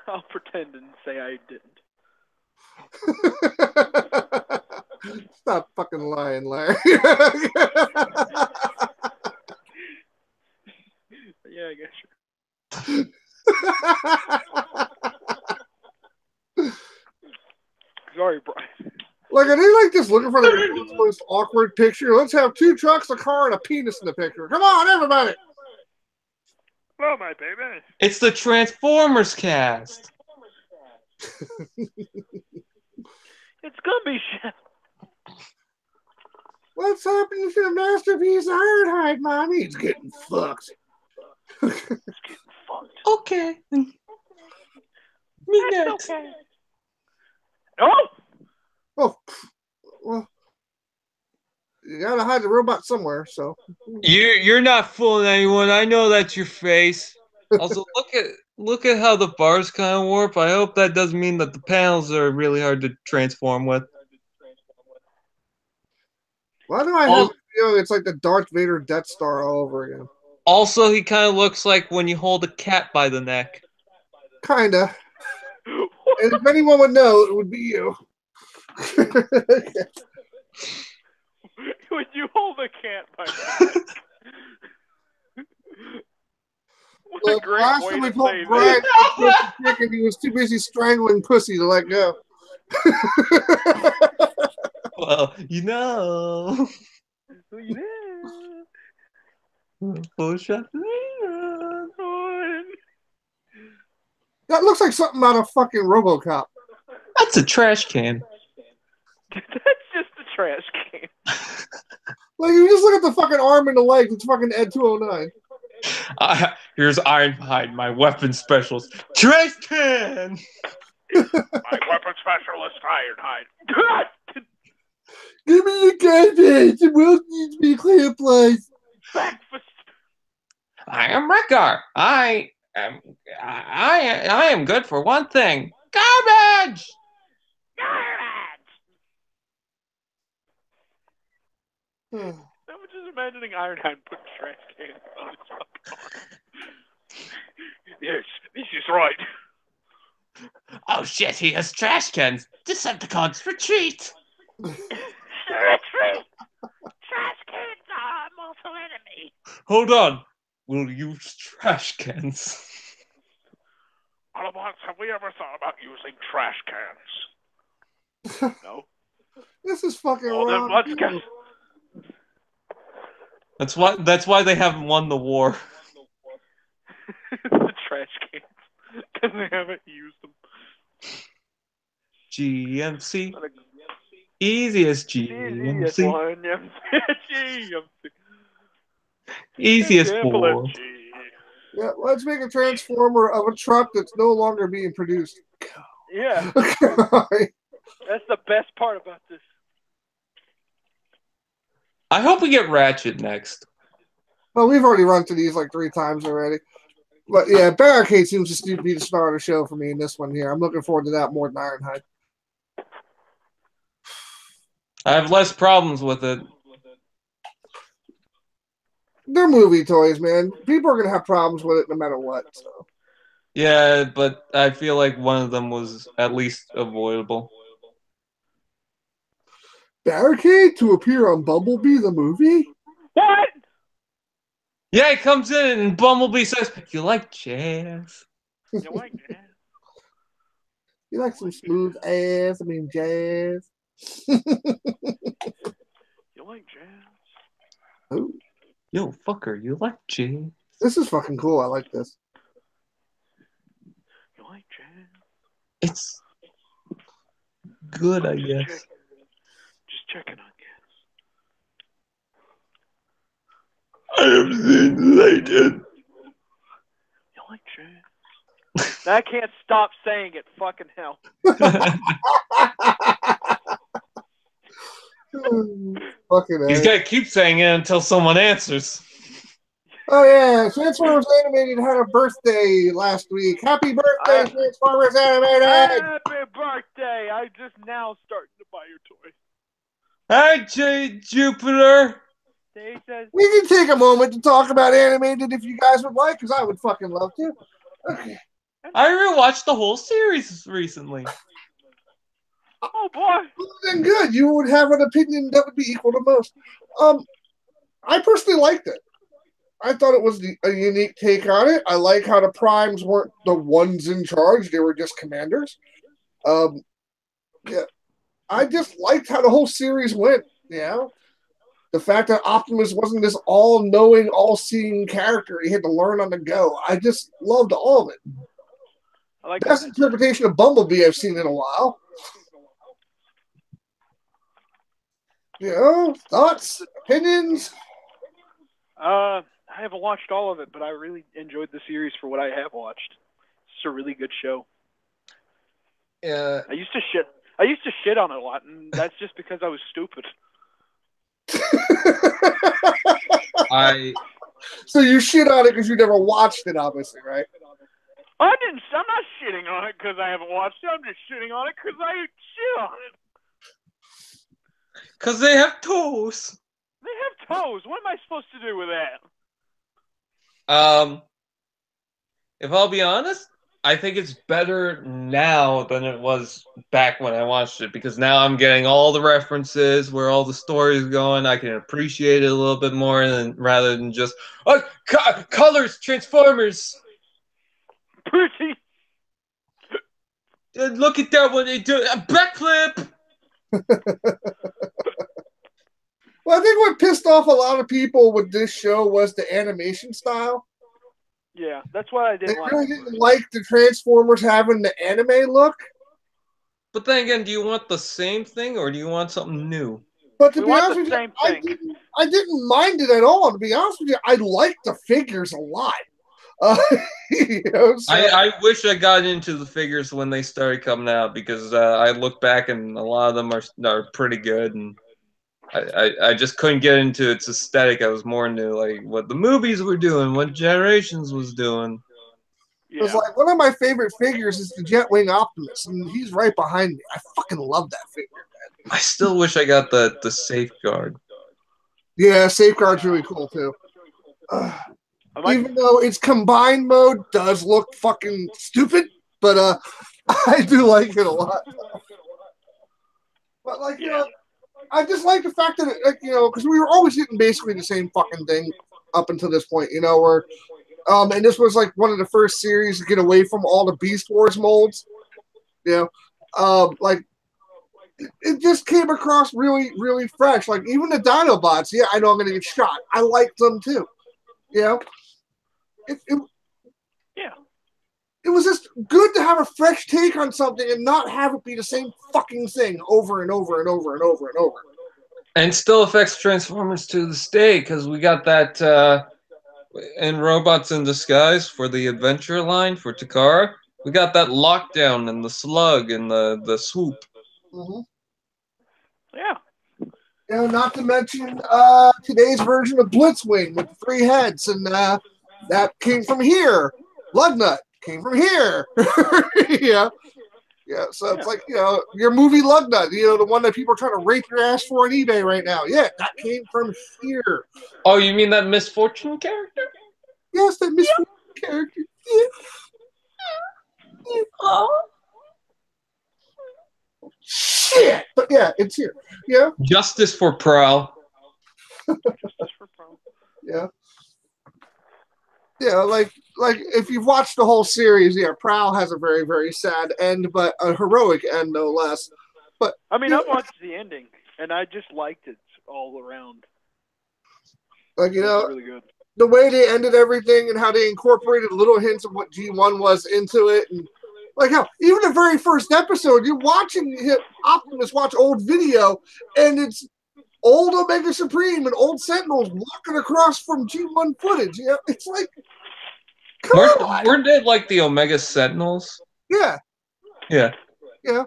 I'll pretend and say I didn't. Stop fucking lying, Larry. Yeah, I guess. Sorry, Brian. Like, are they like just looking for the most awkward picture? Let's have 2 trucks, a car, and a penis in the picture. Come on, everybody! Hello, my baby. It's the Transformers cast. It's gonna be shit. What's happening to the masterpiece Ironhide, Mommy? It's getting fucked. It's getting fucked. Okay. Me next. Okay. Oh! Oh, well, you gotta hide the robot somewhere, so. You're not fooling anyone. I know that's your face. Also, look at how the bars kind of warp. I hope that doesn't mean that the panels are really hard to transform with. Why do I have the feeling it's like the Darth Vader Death Star all over again? Also, he kind of looks like when you hold a cat by the neck. Kinda. And if anyone would know, it would be you. When you hold a cat by the neck. What Look, a great last way time we to told say Brian that. to chicken, he was too busy strangling pussy to let go. Well, you know. Full shot. That looks like something out of fucking RoboCop. That's a trash can. That's just a trash can. Like, you just look at the fucking arm and the legs, it's fucking Ed 209. Here's Ironhide, my weapon specialist. Trash can! My weapon specialist, Ironhide. Give me your garbage! The world needs me a clear place. Breakfast. I am Wrecker. I am good for one thing. Garbage! I'm just imagining Ironhide putting trash cans on his fucking arm. Yes, this is right. Oh shit, he has trash cans. Decepticons retreat! Retreat! Trash cans are our mortal enemy. Hold on. We'll use trash cans. Autobots, have we ever thought about using trash cans? No. This is fucking Well, then wrong. let's get... That's why they haven't won the war. the trash cans. Because they haven't used them. GMC. Easiest GMC. Easiest one, yeah. GMC. Easiest Example four. of G. Yeah, let's make a transformer of a truck that's no longer being produced. Yeah. Alright. That's the best part about this. I hope we get Ratchet next. Well, we've already run through these like 3 times already. But yeah, Barricade seems to be the star of the show for me in this one here. I'm looking forward to that more than Ironhide. I have less problems with it. They're movie toys, man. People are going to have problems with it no matter what. So. Yeah, but I feel like one of them was at least avoidable. Barricade to appear on Bumblebee the movie? What? Yeah, he comes in and Bumblebee says, "You like jazz?" You like jazz? You like some smooth ass? I mean, jazz. You like jazz? Oh, Yo, fucker, you like jazz? this is fucking cool. I like this. You like jazz? It's good, I guess. Just checking on you. I am delighted. You like jazz? I can't stop saying it. Fucking hell. Fucking He's A. gotta keep saying it until someone answers. Oh yeah, Transformers Animated had a birthday last week. Happy birthday, Transformers Animated! Happy birthday! I just now starting to buy your toy. Hi, Jupiter. He says, We can take a moment to talk about Animated if you guys would like, because I would fucking love to. Okay. I rewatched the whole series recently. oh boy. Then good. You would have an opinion that would be equal to most. I personally liked it. I thought it was a unique take on it. I like how the primes weren't the ones in charge; they were just commanders. Yeah, I just liked how the whole series went. You know, the fact that Optimus wasn't this all-knowing, all-seeing character; he had to learn on the go. I just loved all of it. I like Best interpretation of Bumblebee I've seen in a while. You know, thoughts, opinions. I haven't watched all of it, but I really enjoyed the series for what I have watched. It's a really good show. Yeah. I used to shit on it a lot, and that's just because I was stupid. So you shit on it because you never watched it, obviously, right? I'm not shitting on it because I haven't watched it. I'm just shitting on it because I shit on it. Because they have toes. They have toes. What am I supposed to do with that? If I'll be honest, I think it's better now than it was back when I watched it, because now I'm getting all the references, where all the story's going. I can appreciate it a little bit more rather than just, oh, colors, Transformers. Pretty. Look at that, what they do. A backflip. Well, I think what pissed off a lot of people with this show was the animation style. Yeah, that's what I didn't like. They really didn't like the Transformers having the anime look. But then again, do you want the same thing or do you want something new? But to be honest with you, I didn't mind it at all. To be honest with you, I liked the figures a lot. You know, so. I wish I got into the figures when they started coming out, because I look back and a lot of them are pretty good, and I just couldn't get into its aesthetic. I was more into like what the movies were doing, what Generations was doing. It was like, one of my favorite figures is the Jetwing Optimus, and he's right behind me. I fucking love that figure, man. I still wish I got the Safeguard. Yeah, Safeguard's really cool too. Even though its combined mode does look fucking stupid, but I do like it a lot. But like, you know, I just like the fact that, like, you know, because we were always getting basically the same fucking thing up until this point, you know, where, and this was like one of the first series to get away from all the Beast Wars molds, you know, like, it just came across really, really fresh. Like, even the Dinobots, yeah, I know I'm going to get shot. I like them too, you know. It was just good to have a fresh take on something and not have it be the same fucking thing over and over and over and over and over. And still affects Transformers to this day, because we got that in Robots in Disguise for the Adventure line for Takara. We got that Lockdown and the Slug and the Swoop. Mm-hmm. Yeah. You know, not to mention today's version of Blitzwing with 3 heads, and that came from here. Lugnut came from here. Yeah. Yeah, so it's like, you know, your movie Lugnut, you know, the one that people are trying to rape your ass for on eBay right now. Yeah, that came from here. Oh, you mean that Misfortune character? Yes, that Misfortune character. Yeah. Yeah. Oh. Shit! shit. But yeah, it's here. Yeah. Justice for Prowl. Yeah. Yeah, like if you've watched the whole series, yeah, Prowl has a very, very sad end, but a heroic end no less. But I mean, I've watched the ending, and I just liked it all around. Like, you know, really good. The way they ended everything and how they incorporated little hints of what G1 was into it, and like how even the very first episode, you're watching Optimus watch old video, and it's old Omega Supreme and old Sentinels walking across from G1 footage. You know, it's like, come on. Weren't they like the Omega Sentinels? Yeah. Yeah. Yeah.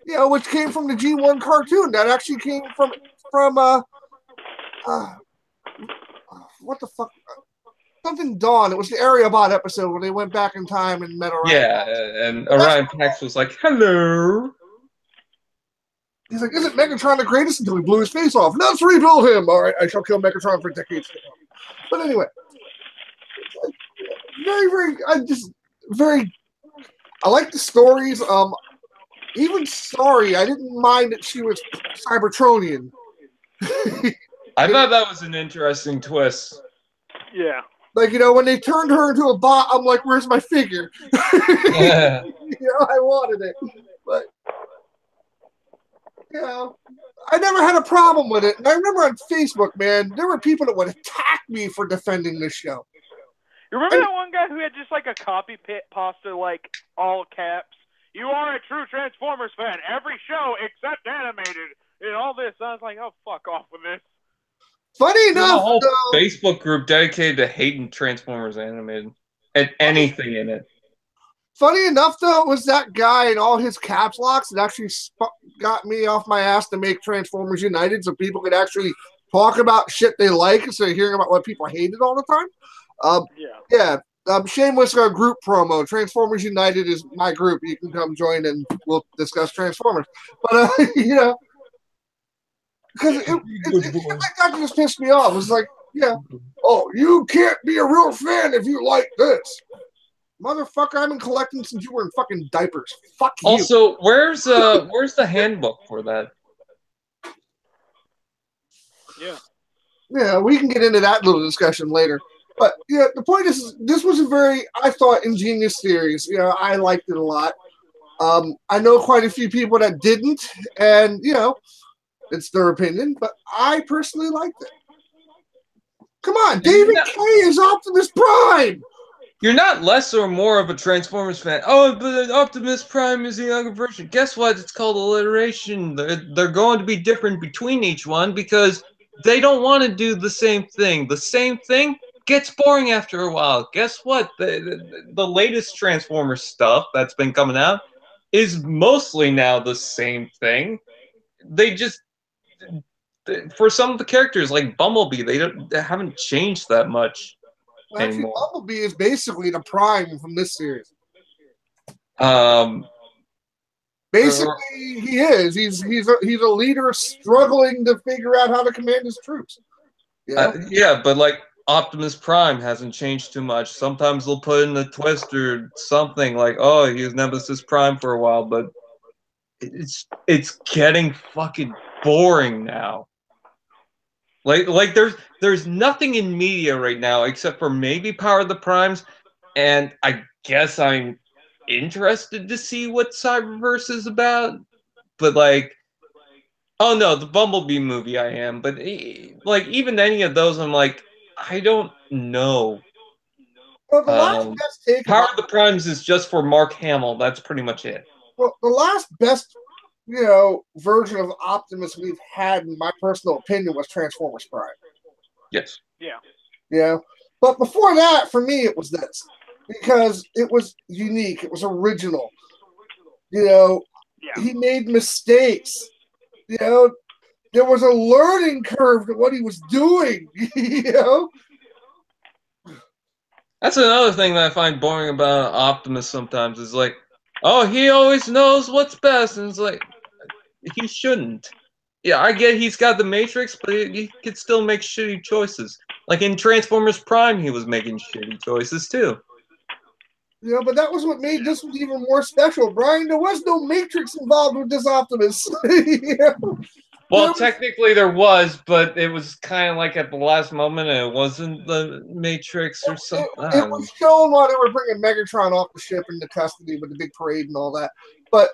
Yeah, which came from the G1 cartoon. That actually came from what the fuck? Something Dawn. It was the Ariabot episode where they went back in time and met Orion. Yeah, and Orion Pax was like, hello. He's like, isn't Megatron the greatest? Until he blew his face off. Let's rebuild him. All right, I shall kill Megatron for decades. But anyway, I like the stories. Even sorry, I didn't mind that she was Cybertronian. I thought that was an interesting twist. Yeah. Like, you know, when they turned her into a bot, I'm like, where's my figure? Yeah. You know, I wanted it. But, you know, I never had a problem with it. And I remember on Facebook, man, there were people that would attack me for defending this show. You remember that one guy who had just like a copy poster, like all caps? You are a true Transformers fan. Every show except animated and all this. I was like, oh, fuck off with this. Funny enough, a whole Facebook group dedicated to hating Transformers animated and anything in it. Funny enough, though, it was that guy and all his caps locks that actually got me off my ass to make Transformers United so people could actually talk about shit they like instead of hearing about what people hated all the time. Yeah. Shameless group promo. Transformers United is my group. You can come join and we'll discuss Transformers. But, you know, because that just pissed me off. It was like, yeah, oh, you can't be a real fan if you like this. Motherfucker, I've been collecting since you were in fucking diapers. Fuck you. Also, where's the handbook for that? Yeah. Yeah, we can get into that little discussion later. But yeah, the point is, this was a very, I thought, ingenious series. You know, I liked it a lot. I know quite a few people that didn't, and you know, it's their opinion, but I personally liked it. Come on, David K is Optimus Prime! You're not less or more of a Transformers fan. Oh, but Optimus Prime is the younger version. Guess what? It's called alliteration. They're going to be different between each one because they don't want to do the same thing. The same thing gets boring after a while. Guess what? The latest Transformers stuff that's been coming out is mostly now the same thing. They just, for some of the characters like Bumblebee, they haven't changed that much. Well, actually, anymore. Bumblebee is basically the Prime from this series. Basically, he is. He's a leader struggling to figure out how to command his troops. Yeah, but like Optimus Prime hasn't changed too much. Sometimes they'll put in a twist or something like, oh, he was Nemesis Prime for a while, but it's getting fucking boring now. Like there's nothing in media right now except for maybe Power of the Primes, and I guess I'm interested to see what Cyberverse is about. But like, oh no, the Bumblebee movie I am. But like even any of those, I'm like, I don't know. Well, the last best take Power of the Primes is just for Mark Hamill. That's pretty much it. Well, the last best, you know, version of Optimus we've had, in my personal opinion, was Transformers Prime. Yes. Yeah. Yeah. But before that, for me, it was this. Because it was unique. It was original. You know, he made mistakes. You know, there was a learning curve to what he was doing. You know? That's another thing that I find boring about Optimus sometimes is like, oh, he always knows what's best. And it's like, he shouldn't. Yeah, I get he's got the Matrix, but he could still make shitty choices. Like in Transformers Prime, he was making shitty choices too. But that was what made this one even more special, Brian. There was no Matrix involved with this Optimus. Well, technically there was, but it was kind of like at the last moment, and it wasn't the Matrix or something. It was shown while they were bringing Megatron off the ship into custody with the big parade and all that. But,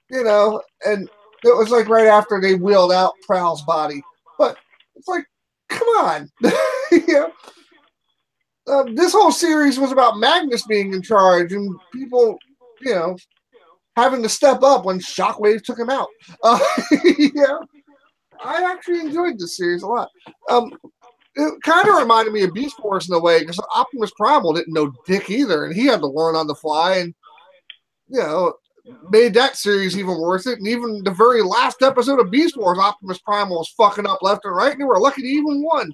and it was like right after they wheeled out Prowl's body. But it's like, come on. This whole series was about Magnus being in charge and people, having to step up when Shockwave took him out. I actually enjoyed this series a lot. It kind of reminded me of Beast Force in a way because Optimus Primal didn't know dick either, and he had to learn on the fly, and made that series even worth it. And even the very last episode of Beast Wars, Optimus Primal was fucking up left and right, and they were lucky to even won.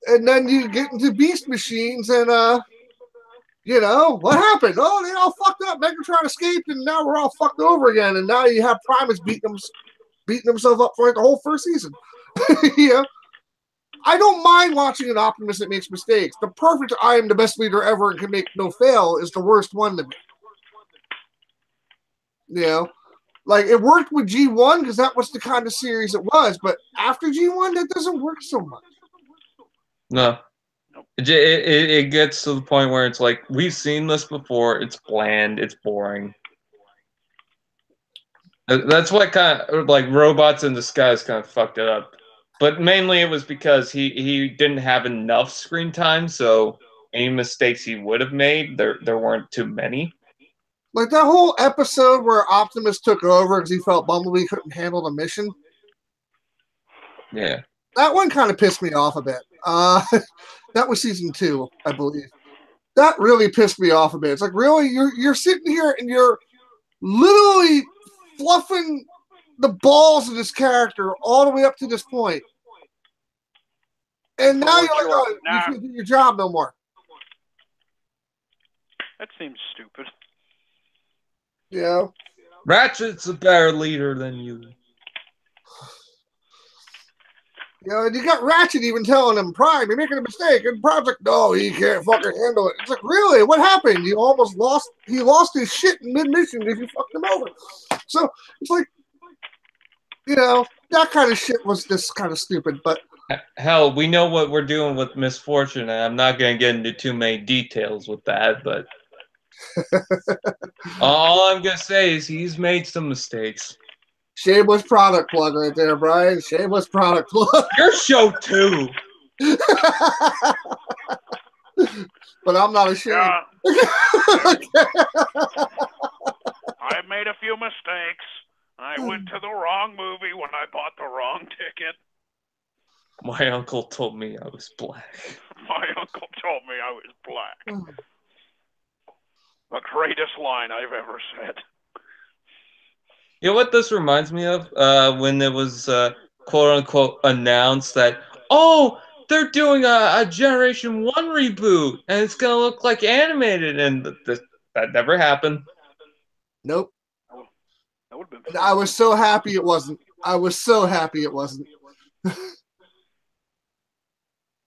And then you get into Beast Machines, and what happened? Oh, they all fucked up. Megatron escaped, and now we're all fucked over again. And now you have Primus beating himself up for like the whole first season. I don't mind watching an Optimus that makes mistakes. The perfect "I am the best leader ever and can make no fail" is the worst one to me. Like it worked with G1 because that was the kind of series it was, but after G1, that doesn't work so much. No. It gets to the point where it's like, we've seen this before, it's bland, it's boring. That's what kind of, like, Robots in Disguise kind of fucked it up. But mainly it was because he didn't have enough screen time, so any mistakes he would have made, there weren't too many. Like that whole episode where Optimus took over because he felt Bumblebee couldn't handle the mission. Yeah. That one kind of pissed me off a bit. That was season 2, I believe. That really pissed me off a bit. It's like, really? You're sitting here and you're literally fluffing the balls of this character all the way up to this point. And now you're like, oh, you can't do your job no more. That seems stupid. Yeah. Ratchet's a better leader than you. And you got Ratchet even telling him, Prime, you're making a mistake. And Prime's like, no, he can't fucking handle it. It's like, really? What happened? He lost his shit in mid-mission because you fucked him over. So it's like, that kind of shit was just kind of stupid. But hell, we know what we're doing with Misfortune, and I'm not going to get into too many details with that, but all I'm going to say is he's made some mistakes. Shameless product plug right there, Brian. Shameless product plug. Your show too. But I'm not ashamed. I made a few mistakes. I went to the wrong movie when I bought the wrong ticket. My uncle told me I was black. My uncle told me I was black. The greatest line I've ever said. You know what this reminds me of? When it was quote-unquote announced that, oh, they're doing a Generation 1 reboot, and it's going to look like animated, and that never happened. Nope. That would have been fun. I was so happy it wasn't.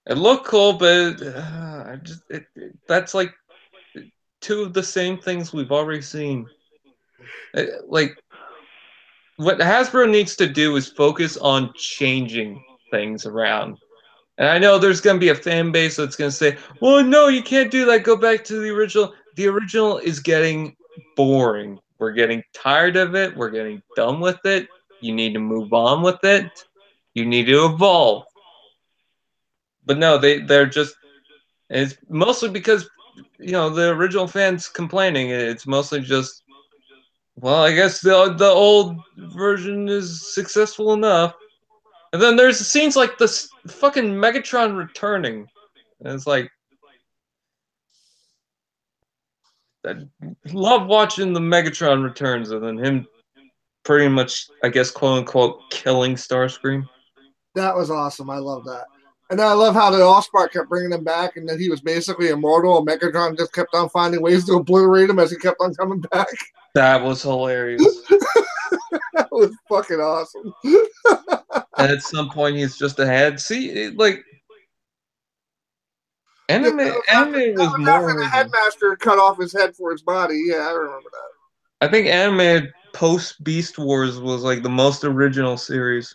It looked cool, but that's like two of the same things we've already seen. Like, what Hasbro needs to do is focus on changing things around. And I know there's going to be a fan base that's going to say, well, no, you can't do that. Go back to the original. The original is getting boring. We're getting tired of it. We're getting done with it. You need to move on with it. You need to evolve. But no, they're just... It's mostly because, the original fans complaining. It's mostly just... Well, I guess the old version is successful enough. And then there's scenes like this fucking Megatron returning. And it's like... I love watching the Megatron returns and then him pretty much, I guess, quote-unquote, killing Starscream. That was awesome. I love that. And then I love how the Allspark kept bringing him back and then he was basically immortal and Megatron just kept on finding ways to obliterate him as he kept on coming back. That was hilarious. That was fucking awesome. And at some point, he's just ahead. See, like... Anime was After more. the headmaster cut off his head for his body. Yeah, I remember that. I think anime post Beast Wars was like the most original series.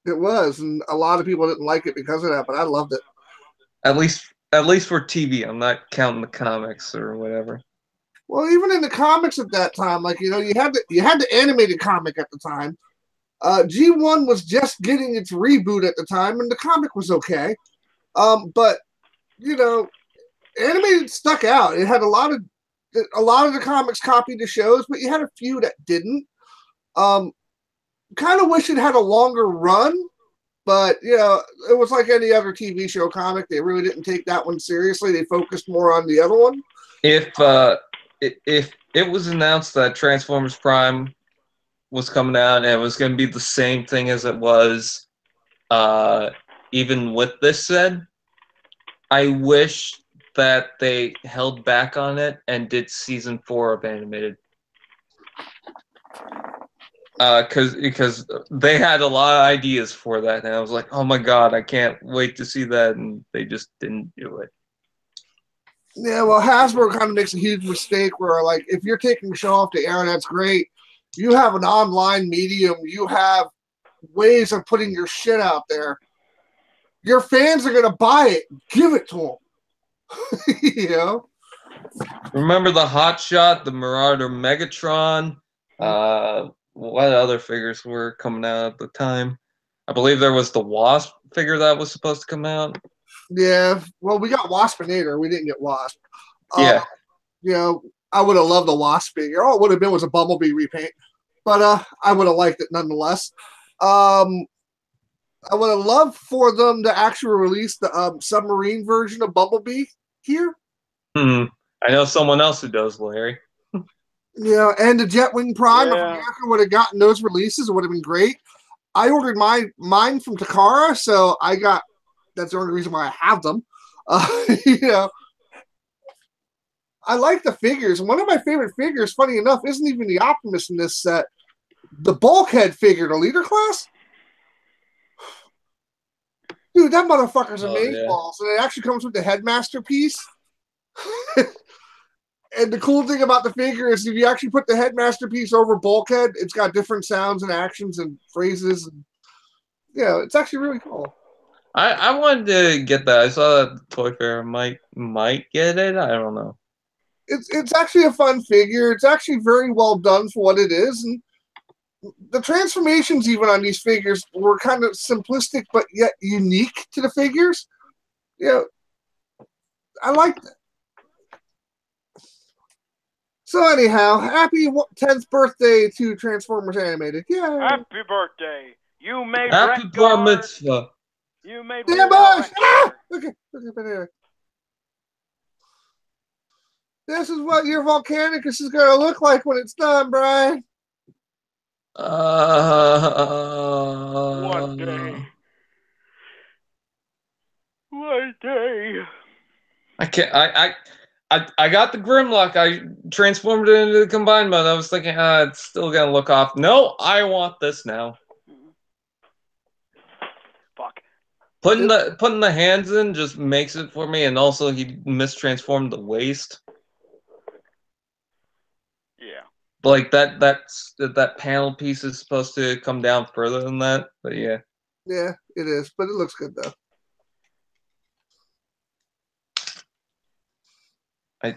It was, and a lot of people didn't like it because of that, but I loved it. At least for TV. I'm not counting the comics or whatever. Well, even in the comics at that time, like you had the animated comic at the time. G1 was just getting its reboot at the time, and the comic was okay. But animated stuck out. It had a lot of the comics copied the shows, but you had a few that didn't. Kind of wish it had a longer run, but it was like any other TV show comic. They really didn't take that one seriously. They focused more on the other one. If it was announced that Transformers Prime was coming out and it was going to be the same thing as it was, even with this said, I wish that they held back on it and did season 4 of animated. Because they had a lot of ideas for that, and I was like, oh my god, I can't wait to see that, and they just didn't do it. Yeah, well, Hasbro kind of makes a huge mistake where, like, if you're taking the show off the air, that's great. You have an online medium. You have ways of putting your shit out there. Your fans are going to buy it. Give it to them. Remember the Hot Shot, the Marauder Megatron? What other figures were coming out at the time? I believe there was the Wasp figure that was supposed to come out. Yeah, well, we got Waspinator. We didn't get Wasp. Yeah. I would have loved the Wasp figure. All it would have been was a Bumblebee repaint. But I would have liked it nonetheless. I would have loved for them to actually release the submarine version of Bumblebee here. I know someone else who does, Larry. And the Jetwing Prime, Yeah. if America would have gotten those releases, it would have been great. I ordered mine from Takara, so that's the only reason why I have them. I like the figures. One of my favorite figures, funny enough, isn't even the Optimus in this set. The Bulkhead figure, the Leader Class. Dude, that motherfucker's amazing balls. And it actually comes with the Headmaster piece. And the cool thing about the figure is if you actually put the Headmaster piece over Bulkhead, it's got different sounds and actions and phrases. And, it's actually really cool. I wanted to get that. I saw that the Toy Fair might get it. I don't know. It's actually a fun figure. It's actually very well done for what it is. And the transformations even on these figures were kind of simplistic but yet unique to the figures. I liked it. So anyhow, happy 10th birthday to Transformers Animated. Yeah. Happy birthday. You made Happy bar mitzvah. You made Damn bush! Okay, but anyway. This is what your Volcanicus is going to look like when it's done, Brian. One day. One day. I can't. I got the Grimlock. I transformed it into the combined mode. I was thinking, it's still gonna look off. No, I want this now. Fuck. Putting the hands in just makes it for me, and also he mistransformed the waist. Yeah. Like that panel piece is supposed to come down further than that, but yeah. Yeah, it is, but it looks good though. I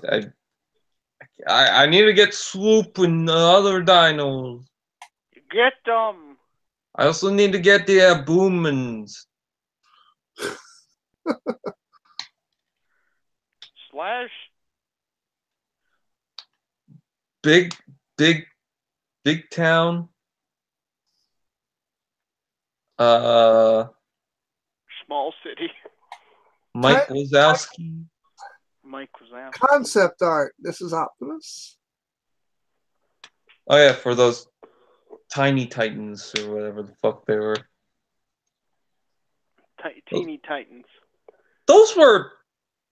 need to get Swoop and the other dinos. Get them. I also need to get the Boomans. Slash. Big town. Small city. Mike Wazowski. Mike Wazowski. Concept art. This is Optimus. Oh yeah, for those Tiny Titans or whatever the fuck they were. Teeny Titans. Those were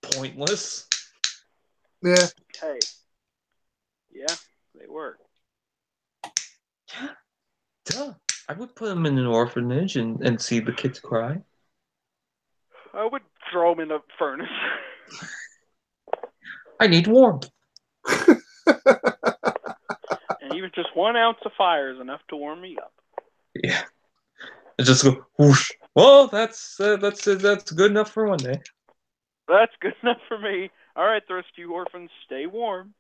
pointless. Yeah. Hey. Yeah, they were. Yeah. Duh. I would put them in an orphanage and see the kids cry. I would throw them in the furnace. I need warmth. And even just 1 ounce of fire is enough to warm me up. Yeah. It just go whoosh. Well, that's good enough for one day. That's good enough for me. All right, the rest of you orphans, stay warm.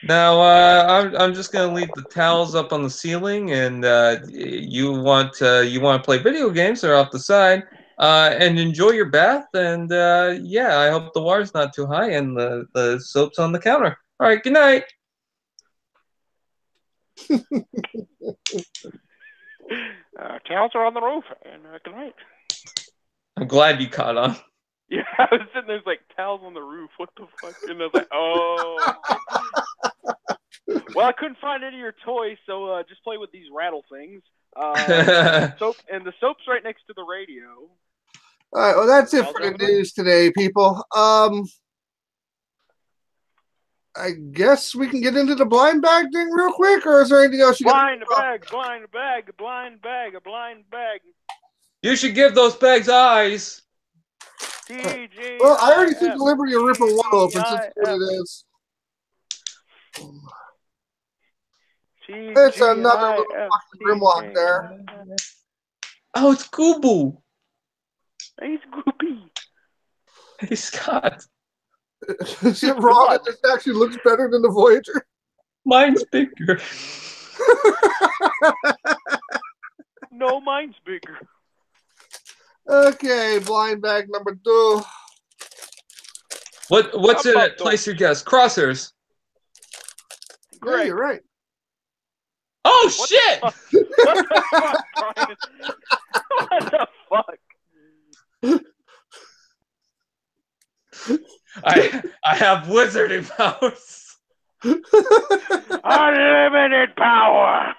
Now, I'm just gonna leave the towels up on the ceiling, and you want to play video games? They're off the side, and enjoy your bath. And yeah, I hope the water's not too high, and the soap's on the counter. All right, good night. Towels are on the roof, and good night. I'm glad you caught on. Yeah, I was sitting there like, towels on the roof. What the fuck? And I was like, oh. Well, I couldn't find any of your toys, so just play with these rattle things. Soap, and the soap's right next to the radio. All right, well, that's it for the news today, people. I guess we can get into the blind bag thing real quick, or is there anything else you got? Blind bag, blind bag, a blind bag, a blind bag. You should give those bags eyes. Well, I already took the liberty of ripping one open since what it is. It's another little fucking Grimlock there. Oh, it's Goobu. He's Goopy. Hey, Scott. Is it wrong that this actually looks better than the Voyager? Mine's bigger. No, mine's bigger. Okay, blind bag number 2. What's in it? Place your guess. Crosshairs. Great. Yeah, you're right. Oh, shit! What the fuck, Brian? What the fuck? I have wizarding powers. Unlimited power.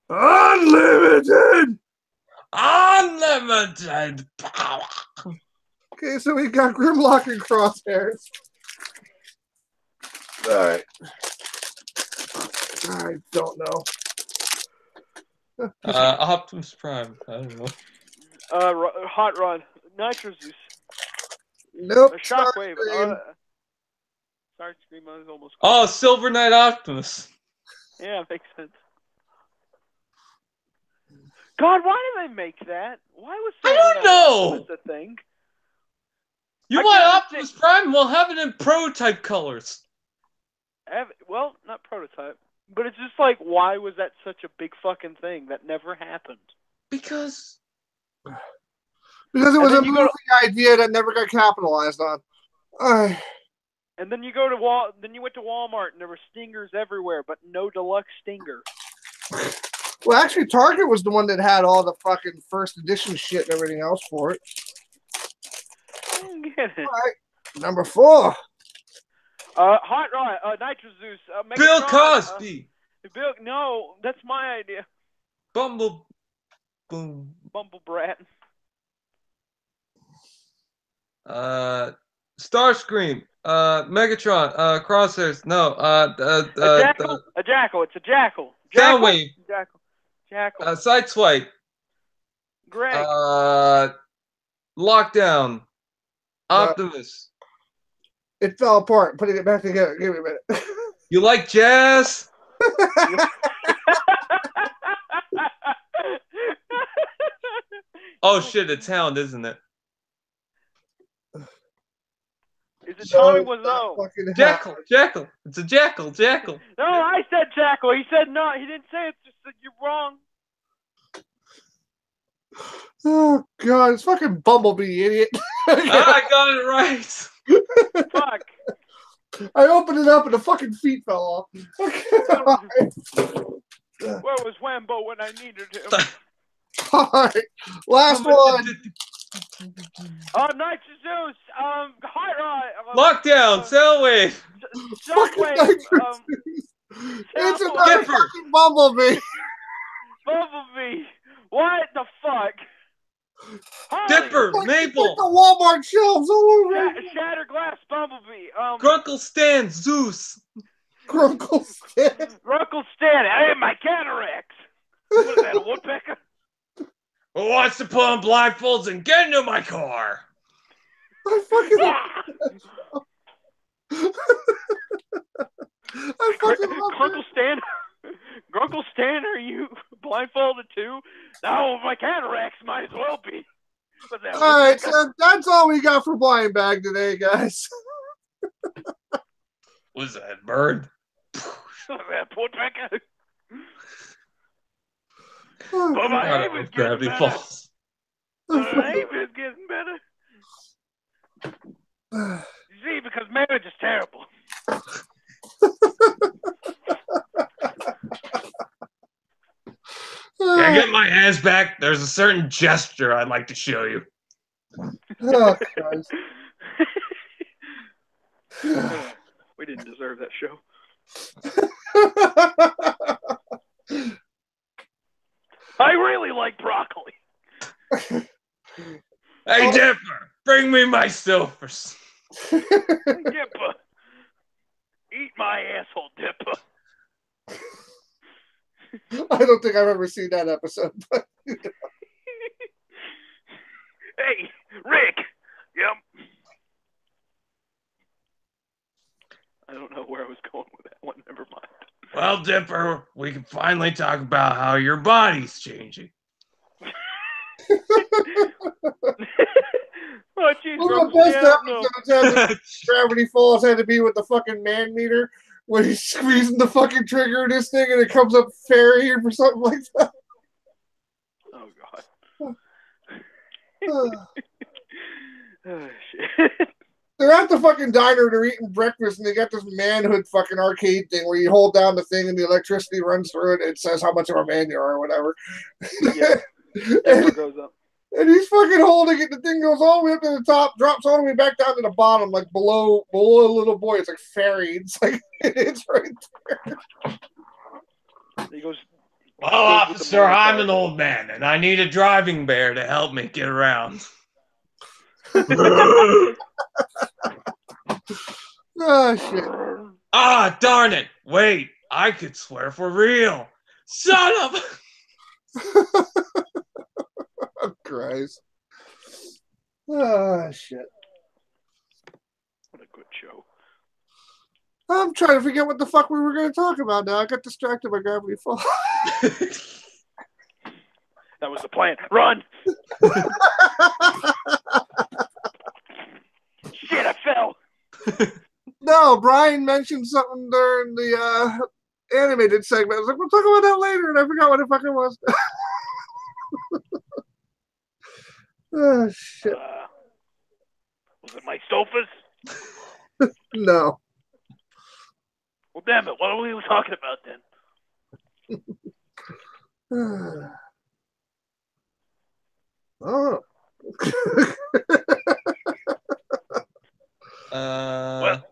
Unlimited. Unlimited power. Okay, so we got Grimlock and Crosshairs. All right. I don't know. Optimus Prime. I don't know. Hot Rod. Nitro Zeus. Nope. Shockwave. Starscream is almost. Oh, Silver Knight Optimus. Yeah, makes sense. God, why did they make that? Why was I don't know. Optimus a thing? You want Optimus Prime? We'll have it in prototype colors. Well, not prototype. But it's just like, why was that such a big fucking thing? That never happened. Because it was a movie idea that never got capitalized on. And then you then you went to Walmart and there were stingers everywhere, but no deluxe stinger. Well, actually, Target was the one that had all the fucking first edition shit and everything else for it. I don't get it. All right, number 4. Hot Rod, Nitro Zeus, Bill Cosby. Bill, no, that's my idea. Bumble Brat. Starscream. Megatron. Crosshairs. No. A jackal. It's a jackal. Soundwave. Jackal. Sideswipe. Greg. Lockdown. Optimus. It fell apart. Putting it back together. Give me a minute. You like jazz? Oh shit! It's Hound, isn't it? Is it Tommy Wiseau? Jackal. It's a jackal. No, I said jackal. He said no. He didn't say it. Just that you're wrong. Oh god, it's fucking Bumblebee, idiot. I got it right. Fuck. I opened it up and the fucking feet fell off. Where was Wambo when I needed him? Alright, last one. Nitro Zeus, Hot Rod. Lockdown, Soundwave. Shockwave. It's another fucking Bumblebee. Bumblebee. What the fuck? Dipper, Maple. Like the Walmart shelves all over. Shatter Glass Bumblebee. Grunkle Stan, Zeus. Grunkle Stan. Grunkle Stan. Hey, my cataracts. What is that, a woodpecker? Who wants to put on blindfolds and get into my car? I fucking love Grunkle Stan, Grunkle Stan, are you blindfolded too? No, my cataracts might as well be. All right, so that's all we got for Blind Bag today, guys. Was that a bird? Put back out. Oh, But my God, aim is getting Gravity better. Falls. My aim is getting better. You see, because marriage is terrible. Can I get my hands back? There's a certain gesture I'd like to show you. Oh, Christ. We didn't deserve that show. I really like broccoli. Hey, Dipper, bring me my silvers. Dipper. Eat my asshole, Dipper. I don't think I've ever seen that episode. But Hey, Rick. Yep. I don't know where I was going with that one. Never mind. Well, Dipper, we can finally talk about how your body's changing. Oh, jeez, one of Grunkle the best Stan, no. episodes had Gravity Falls had to be with the fucking man meter when he's squeezing the fucking trigger in this thing and it comes up fairy or something like that. Oh, God. Oh, shit. they're at the fucking diner, they're eating breakfast, and they got this manhood fucking arcade thing where you hold down the thing and the electricity runs through it and it says how much of a man you are or whatever. Yeah. It goes up. And he's fucking holding it. The thing goes all the way up to the top, drops all the way back down to the bottom, like below a little boy. It's like fairy. It's like it's right there. He goes. Well, officer, I'm an old man, and I need a driving bear to help me get around. Oh, shit. Ah, darn it. Wait, I could swear for real. Son of a... Oh, Christ. Oh, shit. What a good show. I'm trying to forget what the fuck we were going to talk about now. I got distracted by Gravity Falls. That was the plan. Run! Shit, I fell. No, Brian mentioned something during the animated segment. I was like, we'll talk about that later, and I forgot what the fuck it was. Oh, shit. Was it my sofas? No. Well, damn it. What were we talking about then? Oh. Well,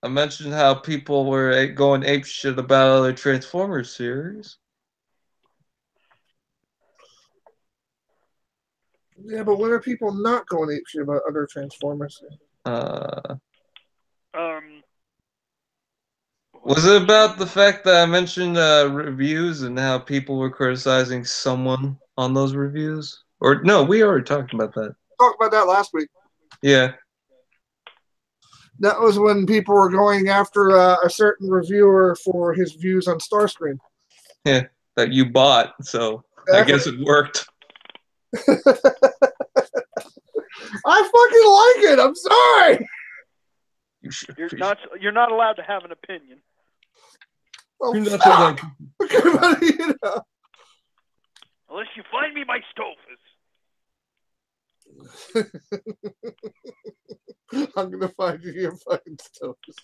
I mentioned how people were going apeshit about other Transformers series. Yeah, but when are people not going apeshit about other Transformers? Was it about the fact that I mentioned reviews and how people were criticizing someone on those reviews? Or no, we already talked about that. Talked about that last week. Yeah. That was when people were going after a certain reviewer for his views on Starscream. Yeah, that you bought, so exactly. I guess it worked. I fucking like it. I'm sorry. You're not allowed to have an opinion. Oh, you're not allowed. You know. Unless you find me my stofers. I'm gonna find you your fucking stofers.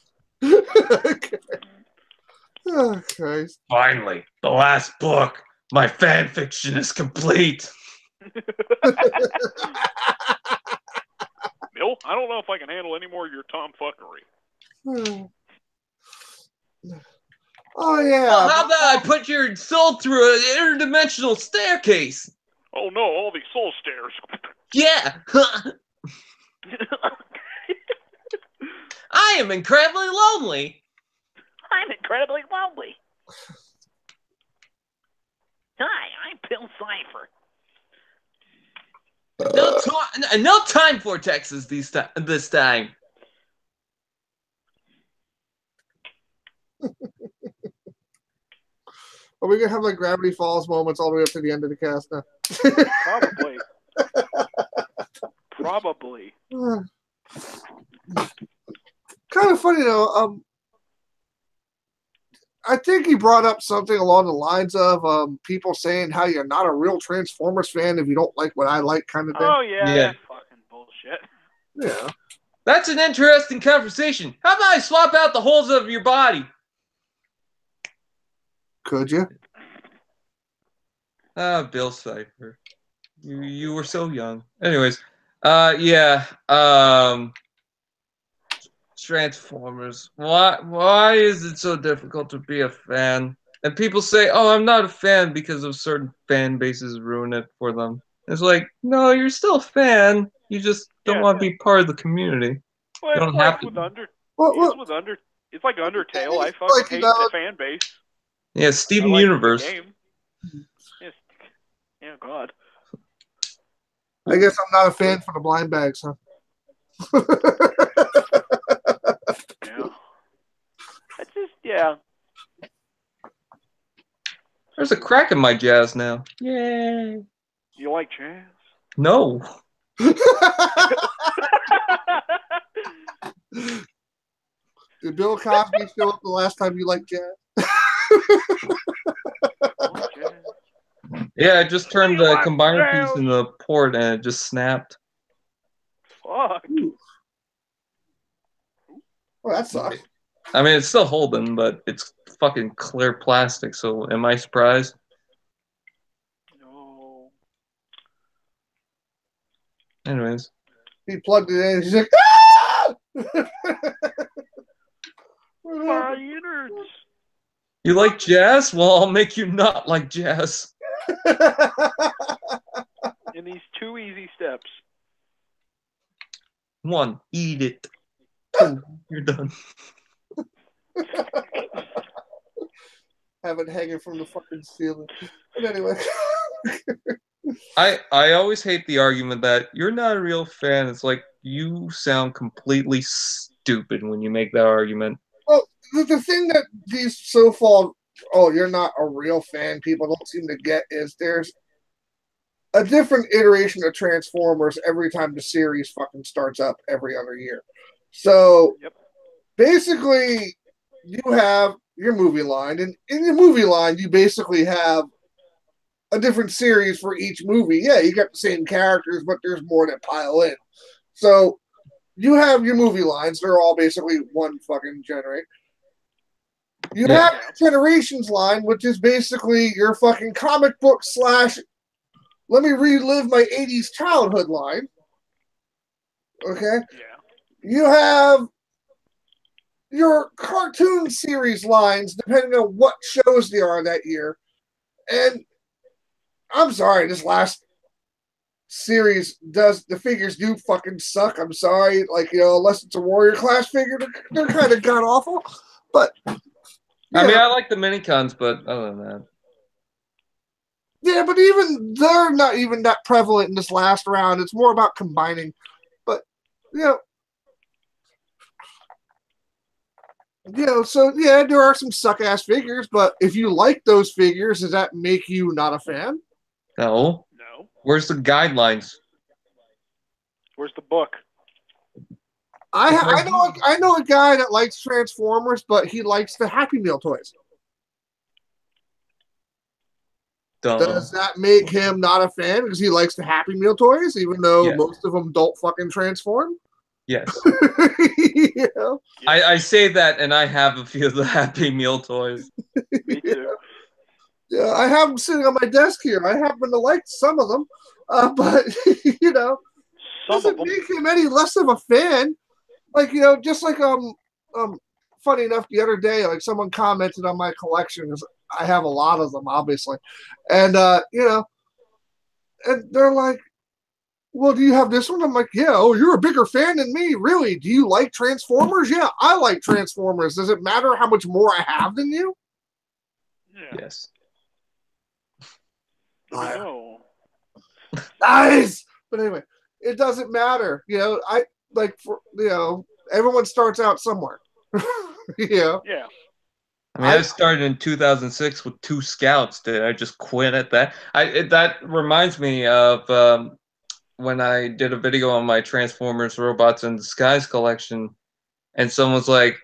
Okay. Oh, Christ. Finally, the last book. My fan fiction is complete. Bill, I don't know if I can handle any more of your tomfuckery. Oh, yeah. Well, how about I put your soul through an interdimensional staircase? Oh, no, all these soul stairs. Yeah. I am incredibly lonely. I'm incredibly lonely. I'm Bill Cipher. No time for Texas this time. Are we gonna have like Gravity Falls moments all the way up to the end of the cast now? Probably. Probably. Kind of funny though. I think he brought up something along the lines of people saying how you're not a real Transformers fan if you don't like what I like, kind of thing. Oh yeah, that's fucking bullshit. Yeah. That's an interesting conversation. How about I swap out the holes of your body? Could you? Bill Cipher. You were so young. Anyways, yeah. Transformers. Why is it so difficult to be a fan? And people say, "Oh, I'm not a fan because of certain fan bases ruin it for them." It's like, no, you're still a fan. You just don't want to be part of the community. Well, you don't have to. It's like Undertale. I fucking hate the fan base. Yeah, Steven Universe. The game. Yes. Yeah, God. I guess I'm not a fan for the blind bags, huh? Yeah. It's just, yeah. There's a crack in my jazz now. Yay. You like jazz? No. Did Bill Cosby show up the last time you liked jazz? Yeah, I just turned the combiner piece in the port and it just snapped. Fuck. Oh, that sucks. I mean, it's still holding, but it's fucking clear plastic, so am I surprised? No. Anyways. He plugged it in and he's like, ah! My innards. You like jazz? Well, I'll make you not like jazz. In these 2 easy steps. 1, eat it. 2, you're done. Have it hanging from the fucking ceiling. But anyway. I always hate the argument that you're not a real fan. It's like you sound completely stupid when you make that argument. Well, the thing that these so-called, oh, you're not a real fan, people don't seem to get is there's a different iteration of Transformers every time the series fucking starts up every other year. So basically, you have your movie line, and in your movie line, you basically have a different series for each movie. Yeah, you got the same characters, but there's more that pile in. So you have your movie lines. They're all basically one fucking generate. You have your Generations line, which is basically your fucking comic book / let me relive my 80s childhood line. Okay? Yeah. You have your cartoon series lines, depending on what shows they are that year. And I'm sorry, this last series the figures do fucking suck. I'm sorry. Like, unless it's a Warrior Class figure, they're kind of god awful. But I mean, I like the minicons, but other than that. Yeah, but even they're not even that prevalent in this last round. It's more about combining. But so yeah, there are some suck ass figures, but if you like those figures, does that make you not a fan? No. No. Where's the guidelines? Where's the book? I know a guy that likes Transformers, but he likes the Happy Meal toys. Does that make him not a fan because he likes the Happy Meal toys, even though most of them don't fucking transform? Yes. I say that, and I have a few of the Happy Meal toys. Me too. Yeah, I have them sitting on my desk here. I happen to like some of them, but doesn't make him any less of a fan. Like just like funny enough, the other day, like someone commented on my collection. I have a lot of them, obviously, and and they're like, "Well, do you have this one?" I'm like, "Yeah." "Oh, you're a bigger fan than me, really? Do you like Transformers?" "Yeah, I like Transformers. Does it matter how much more I have than you?" Yeah. Yes. No. Nice. But anyway, it doesn't matter. Everyone starts out somewhere. Yeah. I mean, I started in 2006 with 2 scouts. Did I just quit at that? That reminds me of when I did a video on my Transformers Robots in Disguise collection, and someone's like,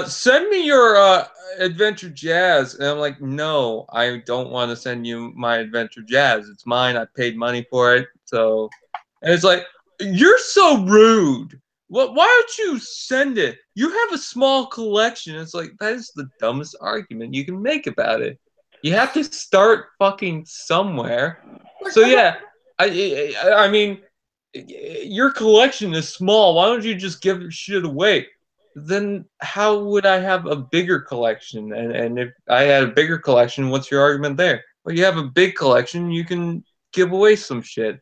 send me your Adventure Jazz. And I'm like, no, I don't want to send you my Adventure Jazz. It's mine. I paid money for it. So, and it's like, you're so rude. Why don't you send it? You have a small collection. It's like, that is the dumbest argument you can make about it. You have to start fucking somewhere. So yeah, I mean, your collection is small. Why don't you just give shit away? Then how would I have a bigger collection? And if I had a bigger collection, what's your argument there? Well, you have a big collection, you can give away some shit.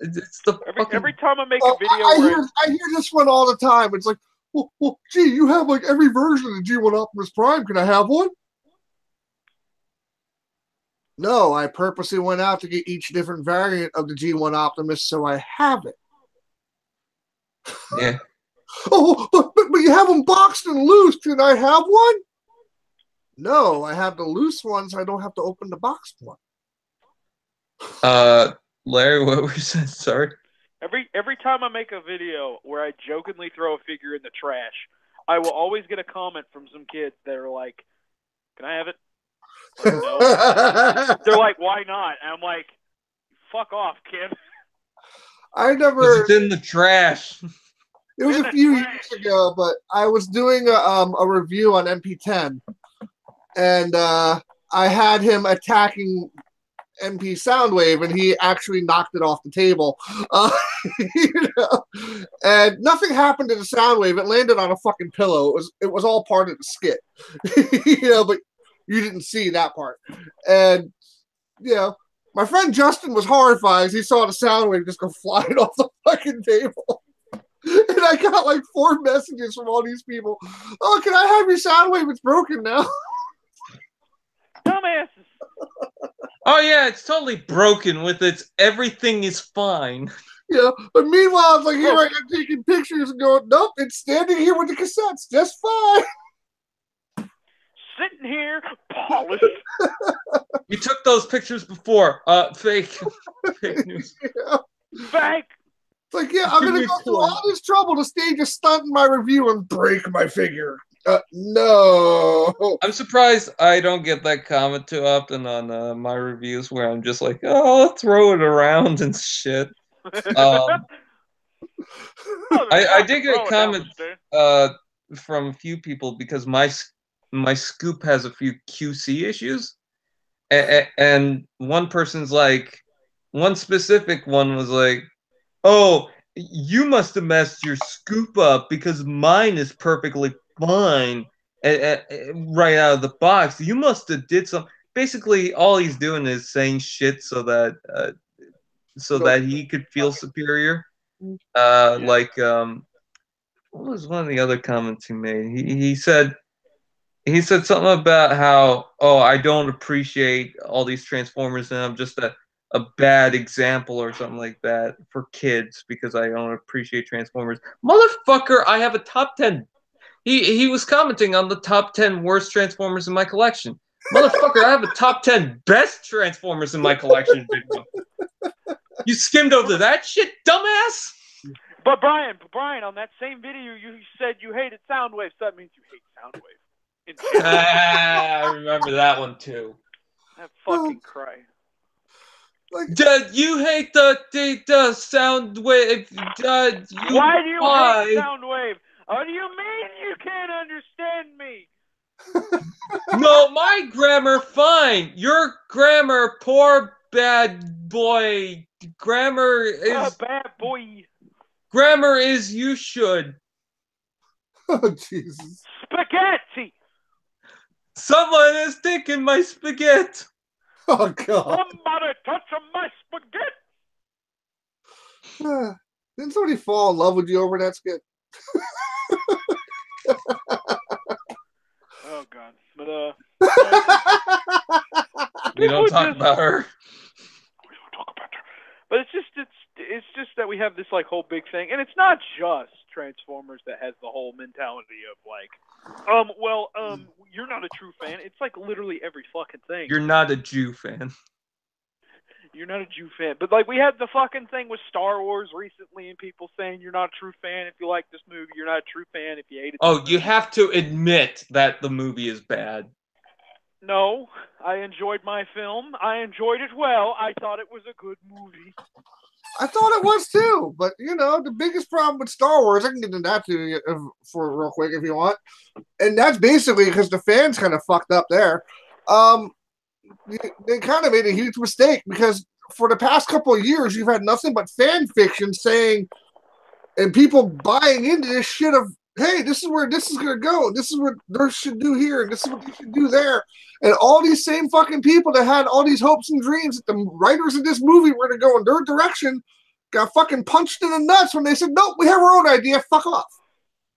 It's the every time I make a video I hear this one all the time. It's like, well, gee, you have like every version of the G1 Optimus Prime. Can I have one? No, I purposely went out to get each different variant of the G1 Optimus, so I have it. Yeah. Oh, but you have them boxed and loose. Can I have one? No, I have the loose ones. I don't have to open the boxed one. Larry, what were you saying? Sorry. Every time I make a video where I jokingly throw a figure in the trash, I will always get a comment from some kids that are like, "Can I have it?" Like, no. They're like, "Why not?" And I'm like, "Fuck off, kid." I never. It's in the trash. It was a few years ago, but I was doing a review on MP10, and I had him attacking MP Soundwave, and he actually knocked it off the table. And nothing happened to the Soundwave. It landed on a fucking pillow. It was all part of the skit, but you didn't see that part. And my friend Justin was horrified as he saw the Soundwave just go flying off the fucking table. And I got like 4 messages from all these people. Oh, can I have your Soundwave? It's broken now. Dumbasses. Oh yeah, it's totally broken with its everything is fine. Yeah, but meanwhile, it's like here I am taking pictures and going, nope, it's standing here with the cassettes just fine. Sitting here, polished. You took those pictures before. Fake. Fake news. Yeah. Fake. It's like, yeah, I'm going to go through all this trouble to stage a stunt in my review and break my figure. No. I'm surprised I don't get that comment too often on my reviews where I'm just like, oh, I'll throw it around and shit. I did get a comment from a few people because my scoop has a few QC issues. And one person's like, one specific one was like, oh, you must have messed your scoop up because mine is perfectly fine right out of the box. You must have did some. Basically, all he's doing is saying shit so that he could feel superior. What was one of the other comments he made? He said something about how, oh, I don't appreciate all these Transformers and I'm just a bad example or something like that for kids because I don't appreciate Transformers. Motherfucker, I have a top 10. He was commenting on the top 10 worst Transformers in my collection. Motherfucker, I have a top 10 best Transformers in my collection video. You skimmed over that shit, dumbass? But Brian, on that same video, you said you hated Soundwave, so that means you hate Soundwave. I remember that one too. That fucking cry. You hate the Soundwave. Why do you hate Soundwave? What do you mean you can't understand me? No, my grammar fine. Your grammar, poor bad boy. Grammar is bad boy. Grammar is you should. Oh Jesus! Spaghetti. Someone is taking my spaghetti. Oh God! Somebody touching my spaghetti. Didn't somebody fall in love with you over that skit? Oh God! But we don't talk about her. that we have this like whole big thing, and it's not just Transformers that has the whole mentality of like, you're not a true fan. It's like literally every fucking thing. You're not a Jew fan. You're not a Jew fan. But like we had the fucking thing with Star Wars recently, and people saying you're not a true fan if you like this movie. You're not a true fan if you hate it. Oh, you have to admit that the movie is bad. No, I enjoyed my film. I enjoyed it well. I thought it was a good movie. I thought it was too, but the biggest problem with Star Wars, I can get into that too for real quick if you want, and that's basically because the fans kind of fucked up there. They kind of made a huge mistake because for the past couple of years, you've had nothing but fan fiction saying, and people buying into this shit of, hey, this is where this is going to go. This is what they should do here. And this is what they should do there. And all these same fucking people that had all these hopes and dreams that the writers of this movie were going to go in their direction got fucking punched in the nuts when they said, nope, we have our own idea. Fuck off.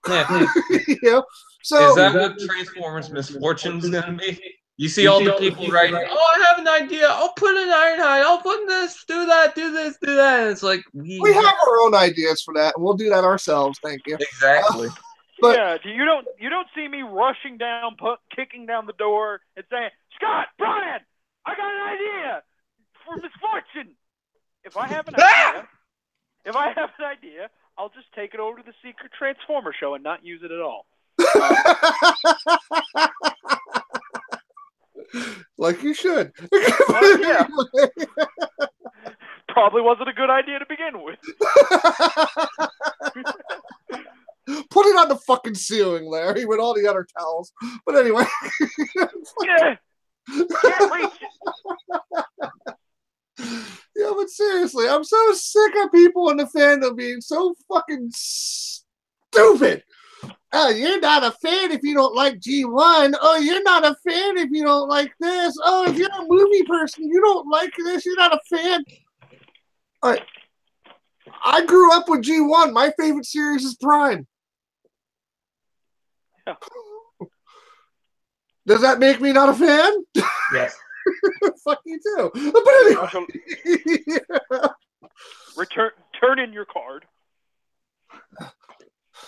Yeah. So is that what Transformers Misfortune's going to be? You see all the people writing, I have an idea. I'll put an Ironhide. I'll put this, do that, do this, do that. And it's like, we have our own ideas for that, and we'll do that ourselves. Thank you. Exactly. But yeah, you don't see me rushing down, kicking down the door, and saying, Scott, Brian, I got an idea for Misfortune. If I have an idea, I'll just take it over to the Secret Transformer show and not use it at all. Like you should. Yeah. Probably wasn't a good idea to begin with. Put it on the fucking ceiling, Larry, with all the other towels. But anyway. Yeah. Can't reach it. Yeah, but seriously, I'm so sick of people in the fandom being so fucking stupid. Oh, you're not a fan if you don't like G1. Oh, you're not a fan if you don't like this. Oh, if you're a movie person, you don't like this, you're not a fan. All right. I grew up with G1. My favorite series is Prime. Yeah. Does that make me not a fan? Yes. Fuck you too. But anyway. Yeah. Turn in your card.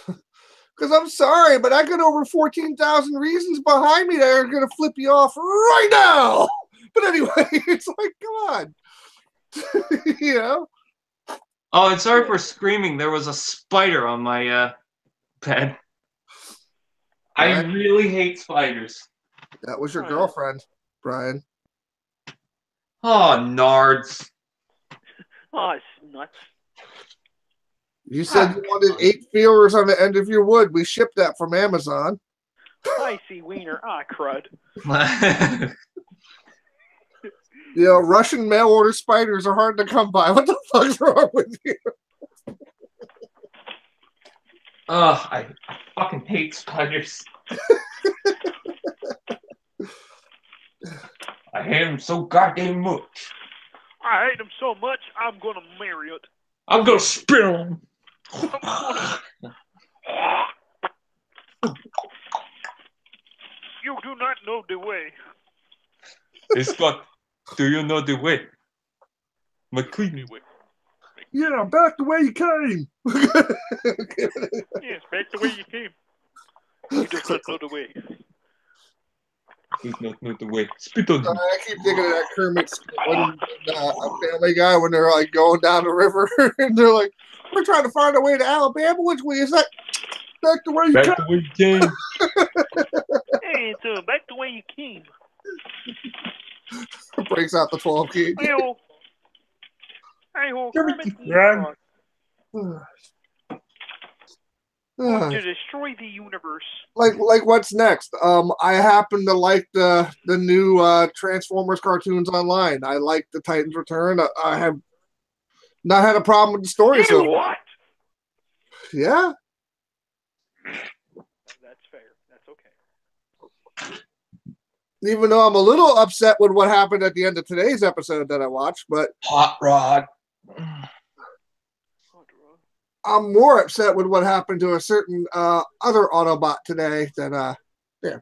Because I'm sorry, but I got over 14,000 reasons behind me that are going to flip you off right now. But anyway, it's like, come on. Oh, and sorry for screaming. There was a spider on my bed. I really hate spiders. That was your girlfriend, Brian. Oh, nards. Oh, it's nuts. You said you wanted 8 feelers on the end of your wood. We shipped that from Amazon. Spicy wiener. Ah, crud. Russian mail order spiders are hard to come by. What the fuck's wrong with you? I fucking hate spiders. I hate them so goddamn much. I hate them so much, I'm going to marry it. I'm going to spill them. You do not know the way. Hey, Scott, do you know the way? McQueen. Yeah, back the way you came. Yes, back the way you came. You just don't know the way. Does not know the way. Spit on him. I keep thinking of that Kermit when a Family Guy when they're like going down the river and they're like, we're trying to find a way to Alabama. Which way is that? Back the way you Back came. the way you came. Hey, so back the way you came. Breaks out the 12 key. Hey-ho, Kermit Kermit the Frog. to destroy the universe. Like what's next? I happen to like the new Transformers cartoons online. I like the Titans Return. I have not had a problem with the story. So What? yeah, That's fair. That's okay. even though I'm a little upset with what happened at the end of today's episode that I watched, but Hot Rod. I'm more upset with what happened to a certain other Autobot today than yeah.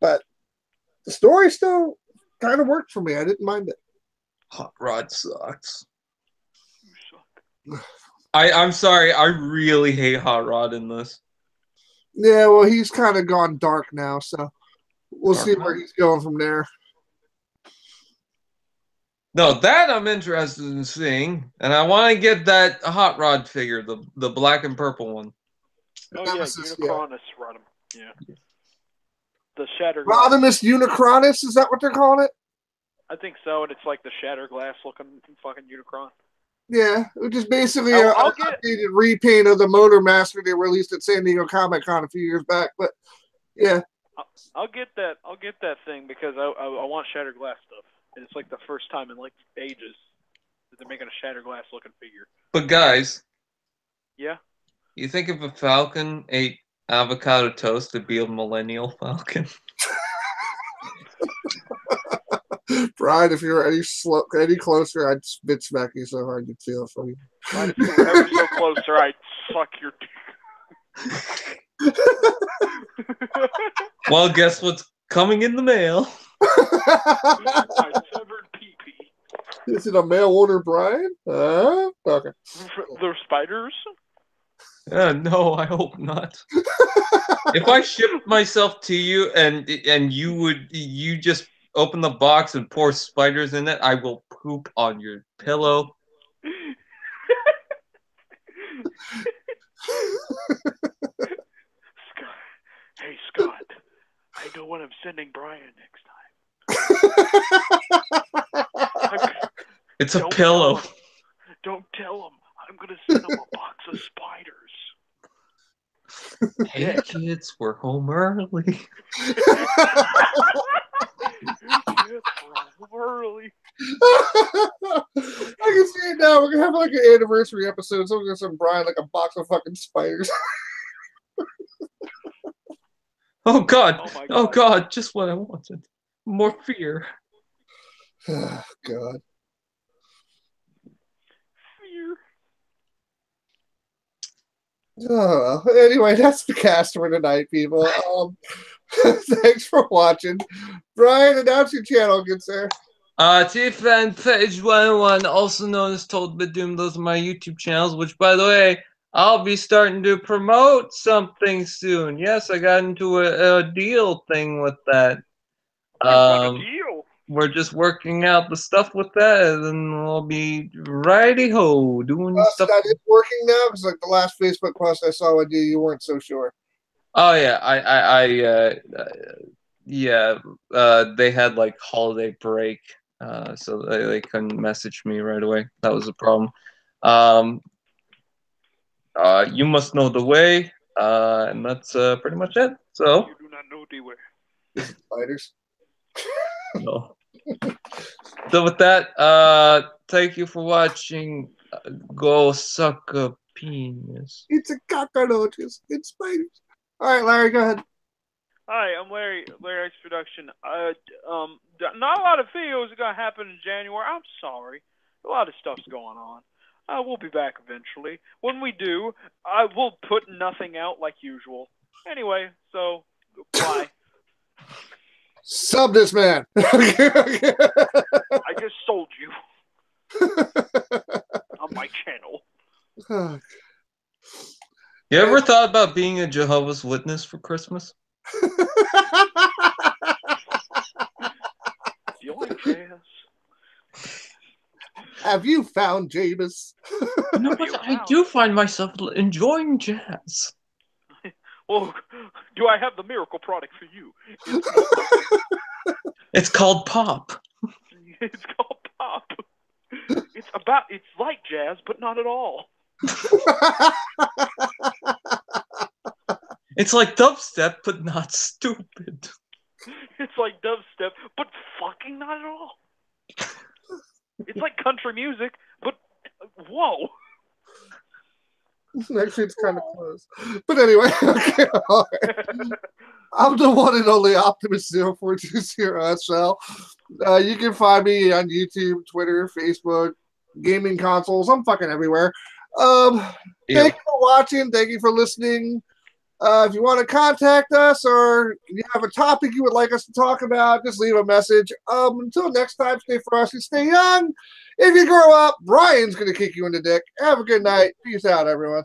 But the story still kind of worked for me. I didn't mind it. Hot Rod sucks. You suck. I'm sorry. I really hate Hot Rod in this. Yeah, well, he's kind of gone dark now, so we'll Dark see now? where he's going from there. No, that I'm interested in seeing, and I want to get that Hot Rod figure, the black and purple one. Oh Nemesis, yeah, Unicronus, Rodham. Yeah. The Shattered Glass. Rodimus Unicronus, is that what they're calling it? I think so, and it's like the Shattered Glass looking fucking Unicron. Yeah, which is basically I'll an updated repaint of the Motor Master they released at San Diego Comic-Con a few years back. But yeah, I'll get that. I'll get that thing because I want Shattered Glass stuff, and it's like the first time in like ages that they're making a Shattered Glass looking figure. But guys, Yeah. you think if a Falcon ate avocado toast, it'd be a millennial Falcon? Brian, if you're any closer, I'd spit smack you so hard you'd feel it from you. If you were ever so closer, I'd suck your dick. Well, guess what's coming in the mail? My severed pee-pee. Is it a mail order, Brian? Okay. They're spiders? No, I hope not. If I shipped myself to you and you just open the box and pour spiders in it, I will poop on your pillow. Scott. Hey, Scott. I know what I'm sending Brian next time. It's a pillow. Don't tell him. I'm going to send him a box of spiders. Hey, kids, we're home early. Kids, we're early. I can see it now. We're gonna have like an anniversary episode. So we're gonna send Brian like a box of fucking spiders. Oh God! Oh my Oh God. God! Just what I wanted. More fear. Oh, God. Fear. Oh, anyway, that's the cast for tonight, people. Thanks for watching. Brian, announce your channel, good sir. TFan Page 101, also known as Told by Doom. Those are my YouTube channels, which, by the way, I'll be starting to promote something soon. Yes, I got into a deal thing with that. What a deal. We're just working out the stuff with that, and then we'll be righty-ho doing stuff. That is working now? Because like the last Facebook post I saw with you, you weren't so sure. Oh, yeah, they had like holiday break, so they couldn't message me right away. That was the problem. You must know the way, and that's pretty much it. So You do not know the way. Spiders. no. So with that, thank you for watching. Go suck a penis. It's a cockroaches. It's spiders. All right, Larry, go ahead. Hi, I'm Larry X Production. Not a lot of videos are gonna happen in January. I'm sorry. A lot of stuff's going on. We'll be back eventually. When we do, I will put nothing out like usual. Anyway, so bye. Sub this man. I just sold you on my channel. You ever thought about being a Jehovah's Witness for Christmas? Do you like jazz? Have you found Jabez? No, but I do find myself enjoying jazz. Well, do I have the miracle product for you? It's called pop. It's called pop. It's like jazz, but not at all. It's like dubstep, but not stupid. It's like dubstep, but fucking not at all. It's like country music, but whoa. Actually, it's kind of close. But anyway, okay, all right. I'm the one and only Optimus0420SL. You can find me on YouTube, Twitter, Facebook, gaming consoles. I'm fucking everywhere. Thank you for watching. Thank you for listening. If you want to contact us or you have a topic you would like us to talk about, just leave a message. Until next time, stay frosty, stay young, If you grow up, Brian's going to kick you in the dick. Have a good night. Peace out, everyone.